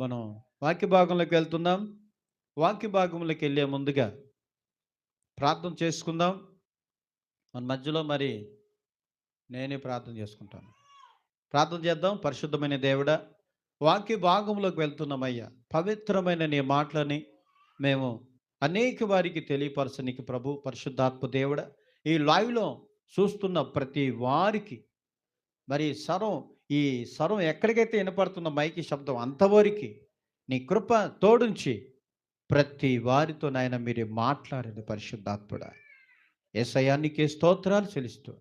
మనం వాక్య భాగంలోకి వెళ్తున్నాం. వాక్య భాగంలోకి వెళ్ళే ముందుగా ప్రార్థన చేసుకుందాం. మన మధ్యలో నేనే ప్రార్థన చేసుకుంటాను. ప్రార్థన చేద్దాం. పరిశుద్ధమైన దేవుడా, వాక్య భాగంలోకి వెళ్తున్నామయ్యా. పవిత్రమైన నీ మాటలని మేము అనేక వారికి తెలియపరచనికి ప్రభు పరిశుద్ధాత్మ దేవుడా, ఈ లైవ్లో చూస్తున్న ప్రతి వారికి మరి స్వరం ఈ స్వరం ఎక్కడికైతే వినపడుతున్న మైకి శబ్దం అంతవరకు నీ కృప తోడుంచి ప్రతి వారితో నాయన మీరే మాట్లాడండి పరిశుద్ధాత్ముడా. యేసయ్యా నీకే స్తోత్రాలు చెల్లిస్తూ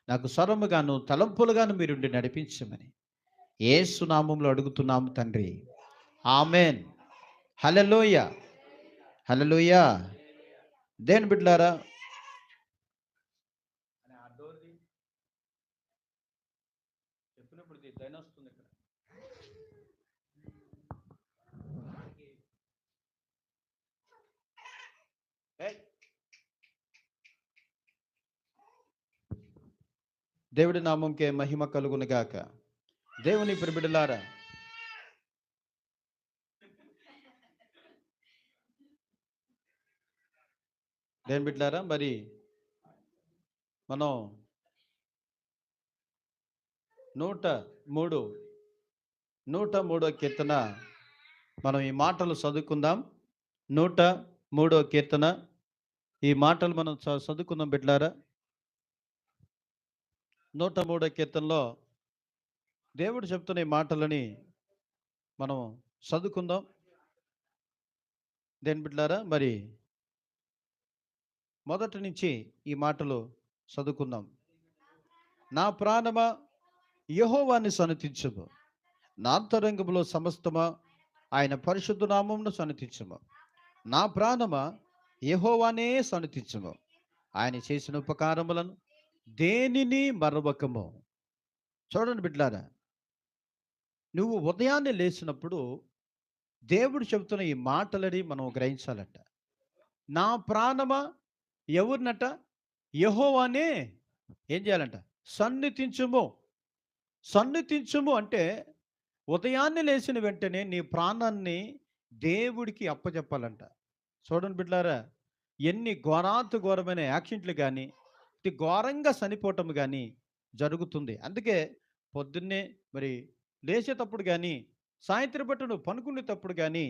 నాకు స్వరముగాను తలంపులుగాను మీరుండి నడిపించమని యేసు నామములో అడుగుతున్నాము తండ్రి. ఆమెన్. హల్లెలూయా. హల్లెలూయా. దేని బిడ్డలారా, చెప్పినప్పుడు దైన వస్తుంది ఇక్కడ. ఏయ్, దేవుడి నామంకే మహిమ కలుగును గాక. దేవుని బిడ్డలారా, దేని బిడ్డలారా, మనం 103వ కీర్తన మనం ఈ మాటలు చదువుకుందాం. 103వ కీర్తన ఈ మాటలు మనం చదువుకుందాం బిడ్డలారా. 103వ కీర్తనలో దేవుడు చెప్తున్న ఈ మాటలని మనం చదువుకుందాం. దేని బిడ్డలారా, మొదటి నుంచి ఈ మాటలు చదువుకుందాం. నా ప్రాణమా యెహోవాని సన్నతించుము, నా అంతరంగములో సమస్తమా ఆయన పరిశుద్ధ నామమును సన్నతించుము. నా ప్రాణమా యెహోవానే సన్నతించుము, ఆయన చేసిన ఉపకారములను దేనిని మరవకము. చూడండి బిడ్డలారా, నువ్వు ఉదయాన్నే లేచినప్పుడు దేవుడు చెబుతున్న ఈ మాటలని మనం గ్రహించాలంట. నా ప్రాణమా ఎవరినట? యెహోవానే ఏం చేయాలంట? సన్నిధించుము. సన్నిధించుము అంటే ఉదయాన్నే లేచిన వెంటనే నీ ప్రాణాన్ని దేవుడికి అప్పచెప్పాలంట. చూడండి బిడ్డలారా, ఎన్ని ఘోరాతి ఘోరమైన యాక్సిడెంట్లు కానీ, ఘోరంగా చనిపోవటం కానీ జరుగుతుంది. అందుకే పొద్దున్నే లేచేటప్పుడు కానీ, సాయంత్రం బట్టి నువ్వు పనుకునేటప్పుడు కానీ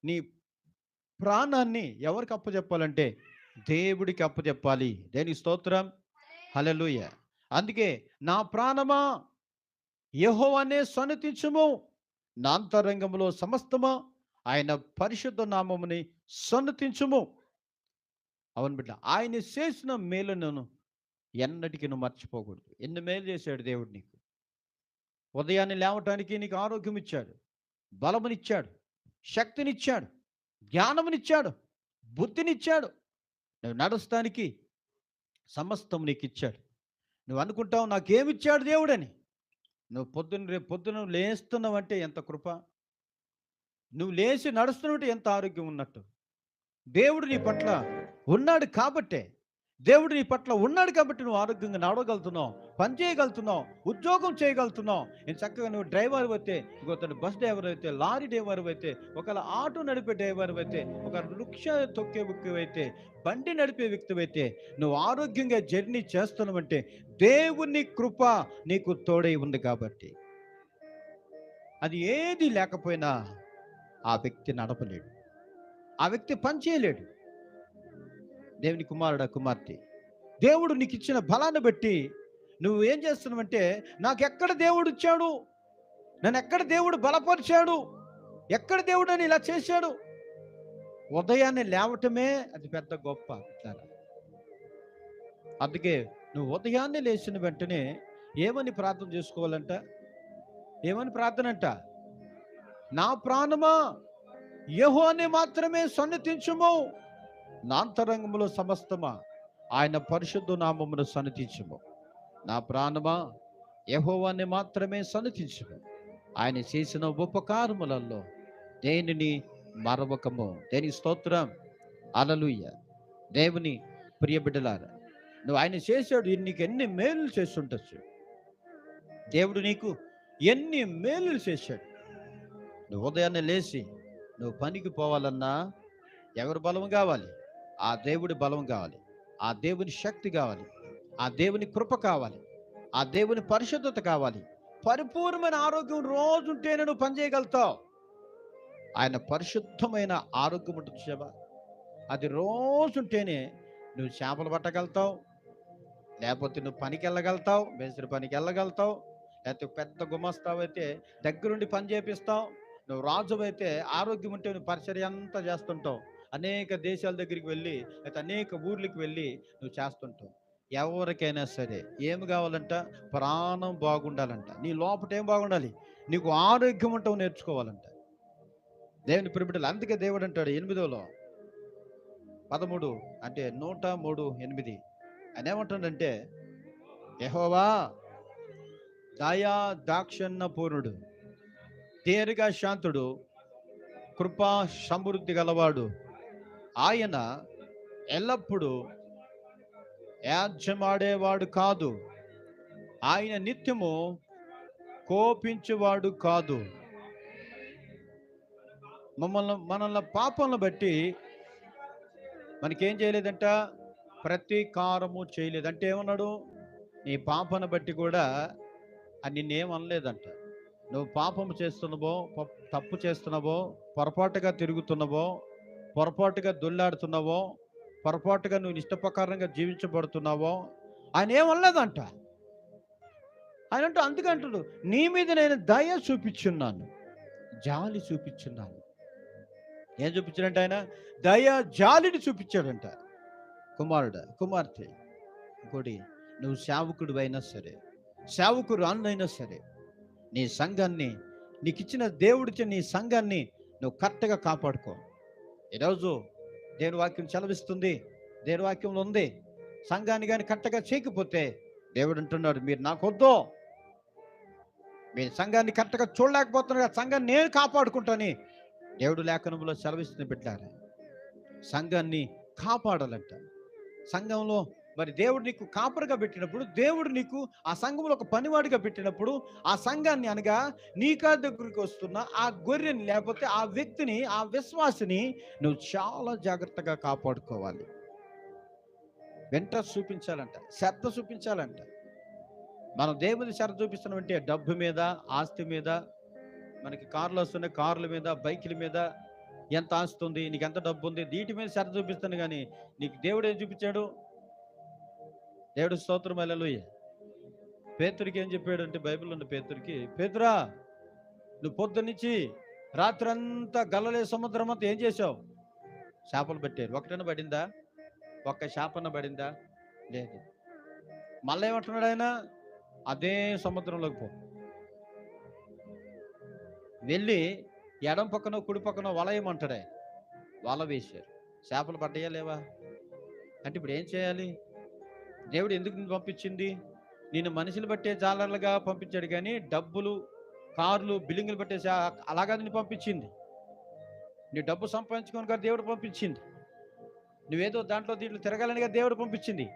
నీ ప్రాణాన్ని ఎవరికి అప్పచెప్పాలంటే దేవుడికి అప్పచెప్పాలి. దేనికి స్తోత్రం. హల్లెలూయా. అందుకే నా ప్రాణమా యెహోవానే సన్నతించుము, నా అంతరంగములో సమస్తమా ఆయన పరిశుద్ధ నామముని సన్నతించుము. అవును బిడ్డ, ఆయన చేసిన మేలును ఎన్నటికీ నువ్వు మర్చిపోకూడదు. ఎన్ని మేలు చేశాడు దేవుడు నీకు. ఉదయాన్నే లేవటానికి నీకు ఆరోగ్యం ఇచ్చాడు, బలమునిచ్చాడు, శక్తినిచ్చాడు, జ్ఞానమునిచ్చాడు, బుద్ధినిచ్చాడు. నువ్వు నడుస్తానికి సమస్తం నీకు ఇచ్చాడు. నువ్వు అనుకుంటావు నాకేమిచ్చాడు దేవుడని. నువ్వు రేపు పొద్దున లేస్తున్నావంటే ఎంత కృప. నువ్వు లేచి నడుస్తున్నట్టు ఎంత ఆరోగ్యం ఉన్నట్టు. దేవుడు నీ పట్ల ఉన్నాడు కాబట్టే నువ్వు ఆరోగ్యంగా నడవగలుగుతున్నావు, పని చేయగలుగుతున్నావు, ఉద్యోగం చేయగలుగుతున్నావు. నేను చక్కగా నువ్వు డ్రైవర్ అయితే, ఇంకొకరు బస్ డ్రైవర్ అయితే, లారీ డ్రైవర్ అయితే, ఒకవేళ ఆటో నడిపే డ్రైవర్ అయితే, ఒక రిక్షా తొక్కే వ్యక్తి అయితే, బండి నడిపే వ్యక్తి అయితే, నువ్వు ఆరోగ్యంగా జర్నీ చేస్తున్నావంటే దేవుని కృప నీకు తోడై ఉంది కాబట్టి. అది ఏది లేకపోయినా ఆ వ్యక్తి నడపలేడు, ఆ వ్యక్తి పని చేయలేడు. దేవుని కుమారుడా, కుమార్తె, దేవుడు నీకు ఇచ్చిన బలాన్ని బట్టి నువ్వు ఏం చేస్తున్నావంటే, నాకెక్కడ దేవుడు ఇచ్చాడు, నన్ను ఎక్కడ దేవుడు బలపరిచాడు, ఎక్కడ దేవుడు అని ఇలా చేశాడు. ఉదయాన్నే లేవటమే అది పెద్ద గొప్ప. అందుకే నువ్వు ఉదయాన్నే లేచిన వెంటనే ఏమని ప్రార్థన చేసుకోవాలంట? ఏమని ప్రార్థన అంట? నా ప్రాణమా యెహోవానే మాత్రమే సన్నతించుము, నా అంతరంగములో సమస్తమా ఆయన పరిశుద్ధ నామమును సన్నతించుము. నా ప్రాణమా యెహోవానే మాత్రమే సన్నతించుము, ఆయన చేసిన ఉపకారములలో దేనిని మరవకము. దేని స్తోత్రం. హల్లెలూయా. దేవుని ప్రియ బిడ్డలారా, నువ్వు ఆయన చేశాడు, నీకు ఎన్ని మేలు చేస్తుండొచ్చు. దేవుడు నీకు ఎన్ని మేలు చేశాడు. నువ్వు ఉదయాన్నే లేచి నువ్వు పనికి పోవాలన్నా ఎవరి బలం కావాలి? ఆ దేవుడి బలం కావాలి, ఆ దేవుని శక్తి కావాలి, ఆ దేవుని కృప కావాలి, ఆ దేవుని పరిశుద్ధత కావాలి. పరిపూర్ణమైన ఆరోగ్యం రోజు ఉంటేనే నువ్వు పని చేయగలుగుతావు. ఆయన పరిశుద్ధమైన ఆరోగ్యం ఉంటుంది చూసావా, అది రోజు ఉంటేనే నువ్వు చేపలు పట్టగలుగుతావు, లేకపోతే నువ్వు పనికి వెళ్ళగలుగుతావు, మేస్త్రి పనికి వెళ్ళగలుగుతావు, లేకపోతే పెద్ద గుమస్తావు అయితే దగ్గరుండి పని చేపిస్తావు. నువ్వు రాజు అయితే ఆరోగ్యం ఉంటే నువ్వు పరిచర్య అంతా చేస్తుంటావు. అనేక దేశాల దగ్గరికి వెళ్ళి లేకపోతే అనేక ఊర్లకు వెళ్ళి నువ్వు చేస్తుంటావు. ఎవరికైనా సరే ఏమి కావాలంట? ప్రాణం బాగుండాలంట. నీ లోపట ఏం బాగుండాలి? నీకు ఆరోగ్యం ఉంటావు నేర్చుకోవాలంట. దేవుని ప్రిబిడలు అందుకే దేవుడు అంటాడు 8లో 13 అంటే 103:8 ఆయన ఏమంటాడంటే, యెహోవా దయా దాక్షిణ్య పూర్ణుడు, దీర్ఘ శాంతుడు, కృపా సమృద్ధి గలవాడు, ఆయన ఎల్లప్పుడూ యాజ్యమాడేవాడు కాదు, ఆయన నిత్యము కోపించేవాడు కాదు. మనల్ని పాపంలో బట్టి మనకేం చేయలేదంట? ప్రతీకారము చేయలేదు. అంటే ఏమన్నాడు? నీ పాపను బట్టి కూడా నిన్నేం అనలేదంట. నువ్వు పాపము చేస్తున్నావో, తప్పు చేస్తున్నావో, పొరపాటుగా తిరుగుతున్నావో, పొరపాటుగా దొల్లాడుతున్నావో, పొరపాటుగా నువ్వు ఇష్టప్రకారంగా జీవించబడుతున్నావో ఆయన ఏమనలేదంట. ఆయన అంటూ అందుకంటాడు, నీ మీద నేను దయ చూపించున్నాను, జాలి చూపించున్నాను. ఏం చూపించాడంట? ఆయన దయ జాలిని చూపించాడంట. కుమార్తె ఇంకోటి, నువ్వు సేవకుడు అయినా సరే, సేవకుడు అన్నైనా సరే, నీ సంఘాన్ని, నీకు ఇచ్చిన దేవుడిచ్చిన నీ సంఘాన్ని నువ్వు కరెక్ట్గా కాపాడుకో. ఈరోజు దేవుని వాక్యం సెలవిస్తుంది, దేవుని వాక్యంలో ఉంది, సంఘాన్ని కానీ కరెక్ట్గా చేయకపోతే దేవుడు అంటున్నాడు, మీరు నాకు వద్దు, మీరు సంఘాన్ని కరెక్ట్గా చూడలేకపోతున్నారు, సంఘాన్ని నేను కాపాడుకుంటాను. దేవుడు లేఖనంలో సెలవిస్తున్న బిడ్డారా, సంఘాన్ని కాపాడాలంట. సంఘంలో మరి దేవుడు నీకు కాపరిగా పెట్టినప్పుడు, దేవుడు నీకు ఆ సంఘంలో ఒక పనివాడిగా పెట్టినప్పుడు, ఆ సంఘాన్ని అనగా నీకా దగ్గరికి వస్తున్న ఆ గొర్రెని, లేకపోతే ఆ వ్యక్తిని, ఆ విశ్వాసిని నువ్వు చాలా జాగ్రత్తగా కాపాడుకోవాలి. వెంట చూపించాలంట, శ్రద్ధ చూపించాలంట. మనం దేవుని శ్రద్ధ చూపిస్తున్నామంటే డబ్బు మీద, ఆస్తి మీద, మనకి కార్లు వస్తున్నాయి, కార్ల మీద, బైకుల మీద, ఎంత ఆస్తి ఉంది, నీకు ఎంత డబ్బు ఉంది, వీటి మీద శ్రద్ధ చూపిస్తాను. కానీ నీకు దేవుడు ఏం చూపించాడు? దేవుడు స్తోత్రం హల్లెలూయా. పేతురికి ఏం చెప్పాడు అంటే, బైబిల్లో ఉన్న పేతురికి, పేతురా నువ్వు పొద్దున్నుంచి రాత్రి అంతా గల్లలే సముద్రం అంతా ఏం చేసావు? చేపలు పట్టారు. ఒకటైనా పడిందా? ఒక్క చేపన పడిందా? లేదు. మళ్ళీ ఏమంటున్నాడు ఆయన? అదే సముద్రంలోకి పో, వెళ్ళి ఎడం పక్కన కుడి పక్కన వలయమంటాడే, వల వేశారు. చేపలు పడ్డాయా లేవా? అంటే ఇప్పుడు ఏం చేయాలి? దేవుడు ఎందుకు నిన్ను పంపించింది? నేను మనుషులు బట్టే జాలర్లుగా పంపించాడు, కానీ డబ్బులు, కార్లు, బిల్డింగులు బట్టే అలాగా నిన్ను పంపించింది. నీ డబ్బు సంపాదించుకొని కదా దేవుడు పంపించింది. నువ్వేదో దీంట్లో తిరగాలనిగా దేవుడు పంపించింది.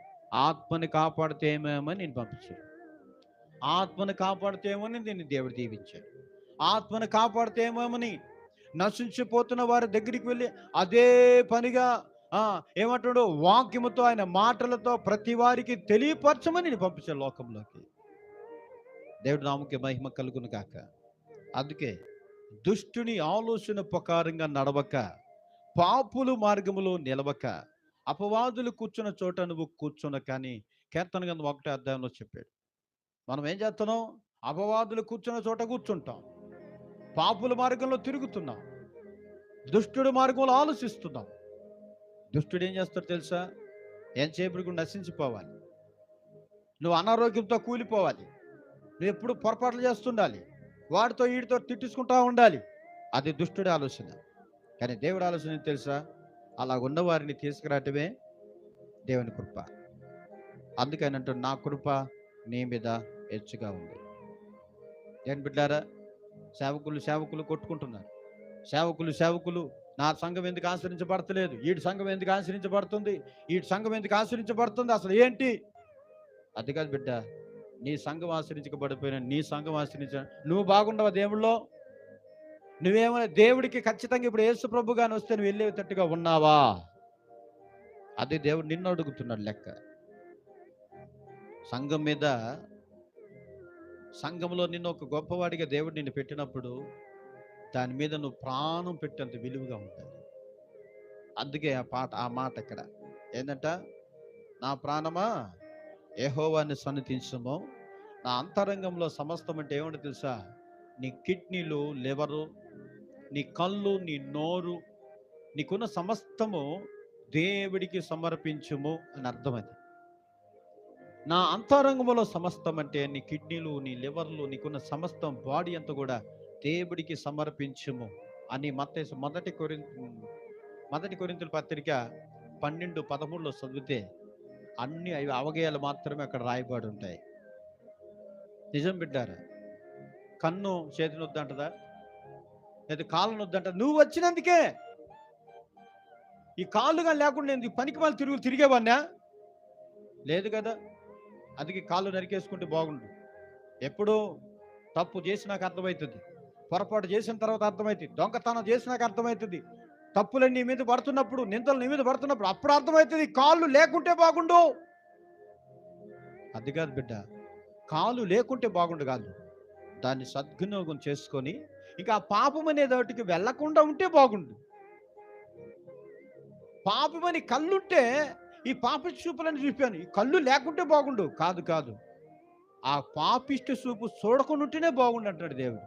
ఆత్మని కాపాడితే ఏమేమని నేను పంపించాడు. ఆత్మను కాపాడితే ఏమని నేను దేవుడు దీవించాడు. ఆత్మను కాపాడితే ఏమేమని నశించిపోతున్న వారి దగ్గరికి వెళ్ళి అదే పనిగా ఏమంటాడు? వాక్యముతో, ఆయన మాటలతో ప్రతి వారికి తెలియపరచమని నేను పంపించాను లోకంలోకి. దేవుడి నామముకి మహిమ కలుగును గాక. అందుకే దుష్టుని ఆలోచన ప్రకారంగా నడవక, పాపులు మార్గములో నిలవక, అపవాదులు కూర్చున్న చోట నువ్వు కూర్చున్న కానీ కీర్తన గ్రంథం 1వ అధ్యాయంలో చెప్పాడు. మనం ఏం చేస్తున్నాం? అపవాదులు కూర్చున్న చోట కూర్చుంటాం, పాపుల మార్గంలో తిరుగుతున్నాం, దుష్టుడి మార్గంలో ఆలోచిస్తున్నాం. దుష్టుడు ఏం చేస్తాడు తెలుసా? ఎంతసేపు కూడా నశించిపోవాలి, నువ్వు అనారోగ్యంతో కూలిపోవాలి, నువ్వు ఎప్పుడు పొరపాట్లు చేస్తుండాలి, వాడితో వీడితో తిట్టించుకుంటా ఉండాలి. అది దుష్టుడి ఆలోచన. కానీ దేవుడి ఆలోచన తెలుసా? అలా ఉన్నవారిని తీసుకురావటమే దేవుని కృప. అందుకని అంటూ నా కృప నీ మీద హెచ్చుగా ఉంది. దేవుని బిడ్డారా, సేవకులు కొట్టుకుంటున్నారు. సేవకులు నా సంఘం ఎందుకు ఆశ్రయించబడతలేదు, వీడి సంఘం ఎందుకు ఆశ్రయించబడుతుంది, వీడి సంఘం ఎందుకు ఆశ్రయించబడుతుంది, అసలు ఏంటి? అది కాదు బిడ్డ, నీ సంఘం ఆశ్రయించబడిపోయినా నీ సంఘం ఆశ్రయించ, నువ్వు బాగుండవా దేవుళ్ళో? నువ్వేమైనా దేవుడికి ఖచ్చితంగా ఇప్పుడు యేసు ప్రభు గాని వస్తే నువ్వు వెళ్ళేటట్టుగా ఉన్నావా? అది దేవుడు నిన్ను అడుగుతున్నాడు లెక్క. సంఘం మీద, సంఘంలో నిన్ను ఒక గొప్పవాడిగా దేవుడు నిన్ను పెట్టినప్పుడు దాని మీద నువ్వు ప్రాణం పెట్టేంత విలువగా ఉంటుంది. అందుకే ఆ మాట ఇక్కడ ఏంటంట, నా ప్రాణమా యెహోవాని సన్నిధించుము, నా అంతరంగంలో సమస్తం అంటే ఏమంటే తెలుసా? నీ కిడ్నీలు, లివరు, నీ కళ్ళు, నీ నోరు, నీకున్న సమస్తము దేవుడికి సమర్పించుము అని అర్థం. అది నా అంతరంగంలో సమస్తం అంటే నీ కిడ్నీలు, నీ లివర్లు, నీకున్న సమస్తం బాడీ అంతా కూడా దేవుడికి సమర్పించుము అని మొదటి కొరింథీయుల పత్రిక 12:13లో చదివితే అన్ని అవి అవగయాలు మాత్రమే అక్కడ రాయబడి ఉంటాయి. నిజం బిడ్డారా? కన్ను చేతిని వద్దంటదా? లేదా కాళ్ళను వద్దంట? నువ్వు వచ్చినందుకే. ఈ కాళ్ళుగా లేకుండా నేను పనికి వాళ్ళు తిరిగేవాడినా? లేదు కదా. అందుకే కాళ్ళు నరికేసుకుంటే బాగుండు. ఎప్పుడు తప్పు చేసి నాకు అర్థమవుతుంది, పొరపాటు చేసిన తర్వాత అర్థమవుతుంది, దొంగతనం చేసి నాకు అర్థమవుతుంది, తప్పులన్నీ నీ మీద పడుతున్నప్పుడు, నిందలు నీ మీద పడుతున్నప్పుడు అప్పుడు అర్థమవుతుంది కాళ్ళు లేకుంటే బాగుండు. అది కాదు బిడ్డ, కాళ్ళు లేకుంటే బాగుండు కాదు, దాన్ని సద్వినియోగం చేసుకొని ఇంకా ఆ పాపం అనే దాటికి వెళ్లకుండా ఉంటే బాగుండు. పాపమని కళ్ళుంటే ఈ పాపిష్టి చూపులని చూపాను, ఈ కళ్ళు లేకుంటే బాగుండు కాదు కాదు, ఆ పాపిష్టి చూపు చూడకుండా ఉంటేనే బాగుండు అంటాడు దేవుడు.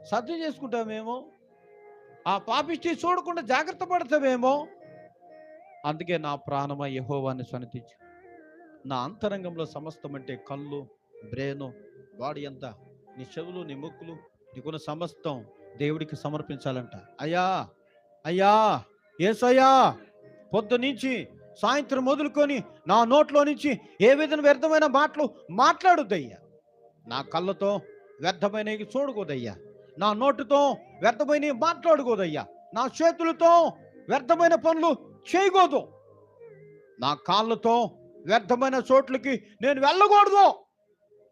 సద్దు చేసుకుంటామేమో, ఆ పాపిష్టి చూడకుండా జాగ్రత్త పడతామేమో. అందుకే నా ప్రాణమా యెహోవాని సన్నిధించు, నా అంతరంగంలో సమస్తం అంటే కళ్ళు, బ్రెయిన్, బాడీ అంతా, నీ చెవులు, నీ ముక్కులు, నీకున్న సమస్తం దేవుడికి సమర్పించాలంట. అయ్యా అయ్యా యేసయ్యా, పొద్దు నుంచి సాయంత్రం మొదలుకొని నా నోట్లో నుంచి ఏ విధంగా వ్యర్థమైన మాటలు మాట్లాడొద్దయ్యా. నా కళ్ళతో వ్యర్థమైనవి చూడకూడదయ్యా, నా నోటితో వ్యర్థమైనవి మాట్లాడుకోదయ్యా, నా చేతులతో వ్యర్థమైన పనులు చేయకూడదు, నా కాళ్ళతో వ్యర్థమైన చోట్లకి నేను వెళ్ళకూడదు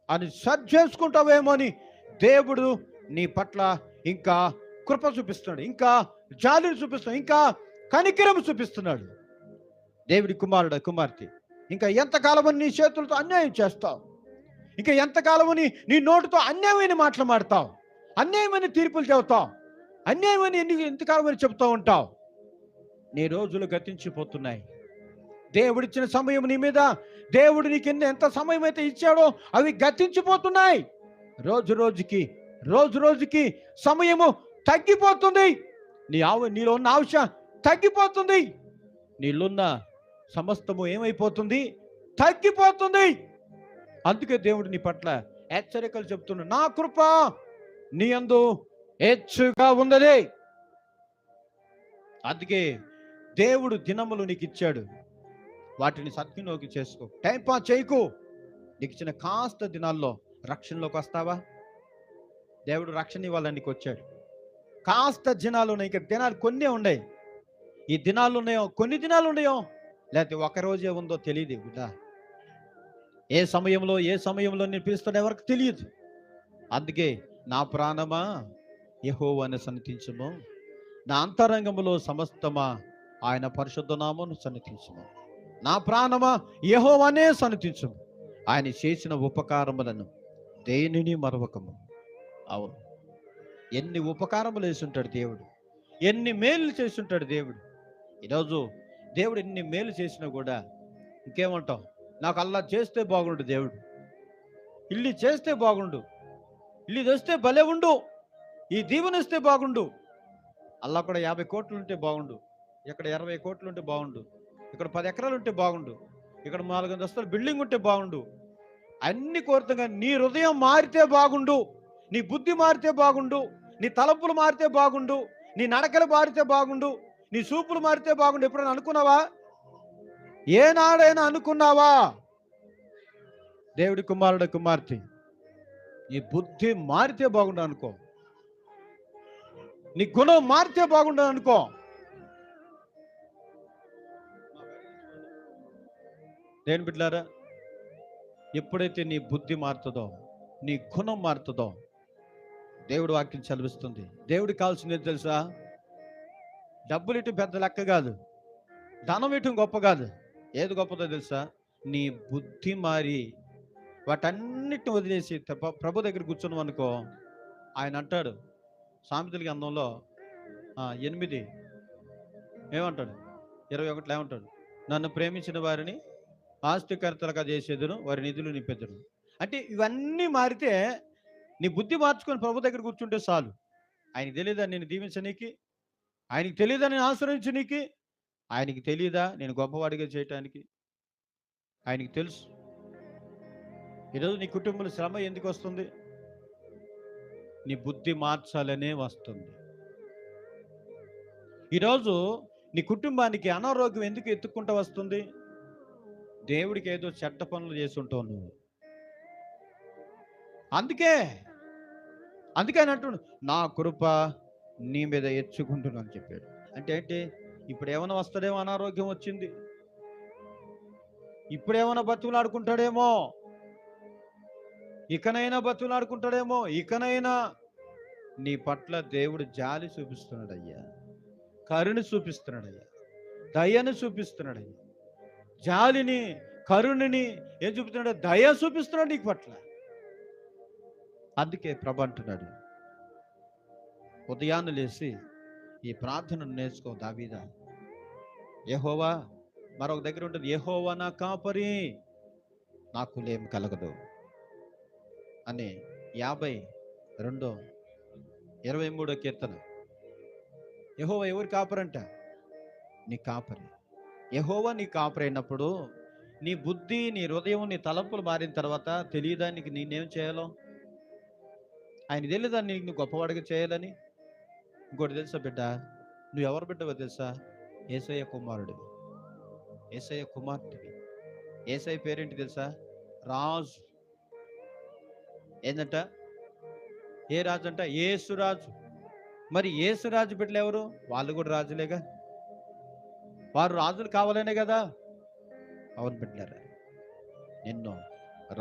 అని సరి చేసుకుంటావేమో అని దేవుడు నీ పట్ల ఇంకా కృప చూపిస్తున్నాడు, ఇంకా జాలిని చూపిస్తున్నాడు, ఇంకా కనికరం చూపిస్తున్నాడు. దేవుడి కుమార్తె, ఇంకా ఎంతకాలమని నీ చేతులతో అన్యాయం చేస్తావు? ఇంకా ఎంతకాలమని నీ నోటితో అన్యాయమైన మాటలు మాడతావు? అన్యాయమైన తీర్పులు చెబుతావు? అన్యాయమైన ఎంతకాలమని చెబుతూ ఉంటావు? నీ రోజులు గతించిపోతున్నాయి. దేవుడిచ్చిన సమయం నీ మీద, దేవుడు నీకు ఎంత సమయం అయితే ఇచ్చాడో అవి గతించిపోతున్నాయి. రోజు రోజుకి సమయము తగ్గిపోతుంది. నీలో ఉన్న ఆశ తగ్గిపోతుంది. నీళ్ళున్న సమస్తము ఏమైపోతుంది? తగ్గిపోతుంది. అందుకే దేవుడు నీ పట్ల హెచ్చరికలు చెప్తున్నాడు. నా కృప నీ యందు హెచ్చుగా ఉన్నది. అందుకే దేవుడు దినములు నీకు ఇచ్చాడు, వాటిని సద్వినియోగం చేసుకో. టైం పాస్ చేయకు. నీకు ఇచ్చిన కాస్త దినాల్లో రక్షణలోకి వస్తావా? దేవుడు రక్షణ ఇవ్వాలని నీకు వచ్చాడు. కాస్త దినాలు ఉన్నాయి, ఇక దినాలు కొన్ని ఉన్నాయి. ఈ దినాలు ఉన్నాయో, కొన్ని దినాలు ఉన్నాయో, లేకపోతే ఒక రోజే ఉందో తెలియదు బిడ్డ. ఏ సమయంలో నేను పిలుస్తాడో ఎవరికి తెలియదు. అందుకే నా ప్రాణమా యెహోవాని సన్నిధించుము, నా అంతరంగములో సమస్తమా ఆయన పరిశుద్ధ నామమును సన్నిధించుము. నా ప్రాణమా యెహోవానే సన్నిధించుము, ఆయన చేసిన ఉపకారములను దేనిని మరవకము. అవును, ఎన్ని ఉపకారములు వేసుంటాడు దేవుడు, ఎన్ని మేలు చేస్తుంటాడు దేవుడు. ఈరోజు దేవుడు ఎన్ని మేలు చేసినా కూడా ఇంకేమంటావు? నాకు అల్లా చేస్తే బాగుండు, దేవుడు ఇల్లు చేస్తే బాగుండు, ఇల్లు తెస్తే భలే ఉండు, ఈ దీవెనిస్తే బాగుండు. అల్లా కూడా 50 కోట్లు ఉంటే బాగుండు, ఇక్కడ 20 కోట్లు ఉంటే బాగుండు, ఇక్కడ 10 ఎకరాలు ఉంటే బాగుండు, ఇక్కడ 4 అంతస్తుల బిల్డింగ్ ఉంటే బాగుండు. అన్ని కోరుతాం, నీ హృదయం మారితే బాగుండు, నీ బుద్ధి మారితే బాగుండు, నీ తలంపులు మారితే బాగుండు, నీ నడకలు మారితే బాగుండు, నీ చూపులు మారితే బాగుండు. ఎప్పుడైనా అనుకున్నావా? ఏనాడైనా అనుకున్నావా? దేవుడి కుమార్తె, నీ బుద్ధి మారితే బాగుండు అనుకో, నీ గుణం మారితే బాగుండు అనుకో. దేని బిడ్డలారా, ఎప్పుడైతే నీ బుద్ధి మారుతుందో, నీ గుణం మారుతుందో, దేవుడు వాక్యం చదివిస్తుంది. దేవుడికి కావాల్సింది ఏం తెలుసా? డబ్బులు ఇటు పెద్ద లెక్క కాదు, ధనం ఇటు గొప్ప కాదు. ఏది గొప్పదో తెలుసా? నీ బుద్ధి మారి వాటన్నిటిని వదిలేసి ప్రభు దగ్గర కూర్చున్నాం అనుకో, ఆయన అంటాడు సామెతల గ్రంథంలో 8 ఏమంటాడు? 21 ఏమంటాడు? నన్ను ప్రేమించిన వారిని ఆస్తికర్తలుగా చేసేదును, వారి నిధులు నింపెదును. అంటే ఇవన్నీ మారితే, నీ బుద్ధి మార్చుకొని ప్రభు దగ్గర కూర్చుంటే చాలు. ఆయనకి తెలియదా నేను దీవించనీకి? ఆయనకి తెలియదా నేను ఆశ్రయించనీకి? ఆయనకి తెలియదా నేను గొప్పవాడిగా చేయటానికి? ఆయనకి తెలుసు. ఈరోజు నీ కుటుంబంలో శ్రమ ఎందుకు వస్తుంది? నీ బుద్ధి మార్చాలనే వస్తుంది. ఈరోజు నీ కుటుంబానికి అనారోగ్యం ఎందుకు ఎత్తుక్కుంటూ వస్తుంది? దేవుడికి ఏదో చెడ్డ పనులు చేసి ఉంటావు నువ్వు. అందుకే ఆయన అంటున్నాడు, నా కృప నీ మీద ఎచ్చుకుంటున్నా అని చెప్పాడు. అంటే ఏంటి? ఇప్పుడు ఏమైనా వస్తాడేమో, అనారోగ్యం వచ్చింది, ఇప్పుడేమైనా బతుకులాడుకుంటాడేమో, ఇకనైనా బతుకులాడుకుంటాడేమో, ఇకనైనా నీ పట్ల దేవుడు జాలి చూపిస్తున్నాడయ్యా, కరుణ చూపిస్తున్నాడయ్యా, దయను చూపిస్తున్నాడయ్యా. జాలిని, కరుణని ఏం చూపిస్తున్నాడు? దయ చూపిస్తున్నాడు నీకు పట్ల. అందుకే ప్రభు అంటున్నాడు, ఉదయాన్నే లేచి ఈ ప్రార్థనను నేర్చుకో దావీదా. యెహోవా, మరొక దగ్గర ఉంటుంది, యెహోవా నా కాపరి, నాకు లేమి కలగదు అని 52:23 కీర్తన. యెహోవా ఎవరి కాపరంట? నీ కాపరి. యెహోవా నీ కాపరి అయినప్పుడు నీ బుద్ధి, నీ హృదయం, నీ తలంపులు మారిన తర్వాత తెలియదా నీకు నేనేం చేయాలో? ఆయన తెలియదా నీకు నువ్వు గొప్పవాడిగా చేయాలని? ఇంకోటి తెలుసా బిడ్డ, నువ్వు ఎవరు బిడ్డవో తెలుసా? యేసయ్య కుమారుడివి, యేసయ్య కుమార్తెవి. యేసయ్య పేరేంటి తెలుసా? రాజు. ఏంటంట? ఏ రాజు అంట? యేసురాజు. మరి యేసురాజు బిడ్డలు ఎవరు? వాళ్ళు కూడా రాజులేగా. వారు రాజులు కావాలనే కదా. అవును బిడ్డలారా, నిన్ను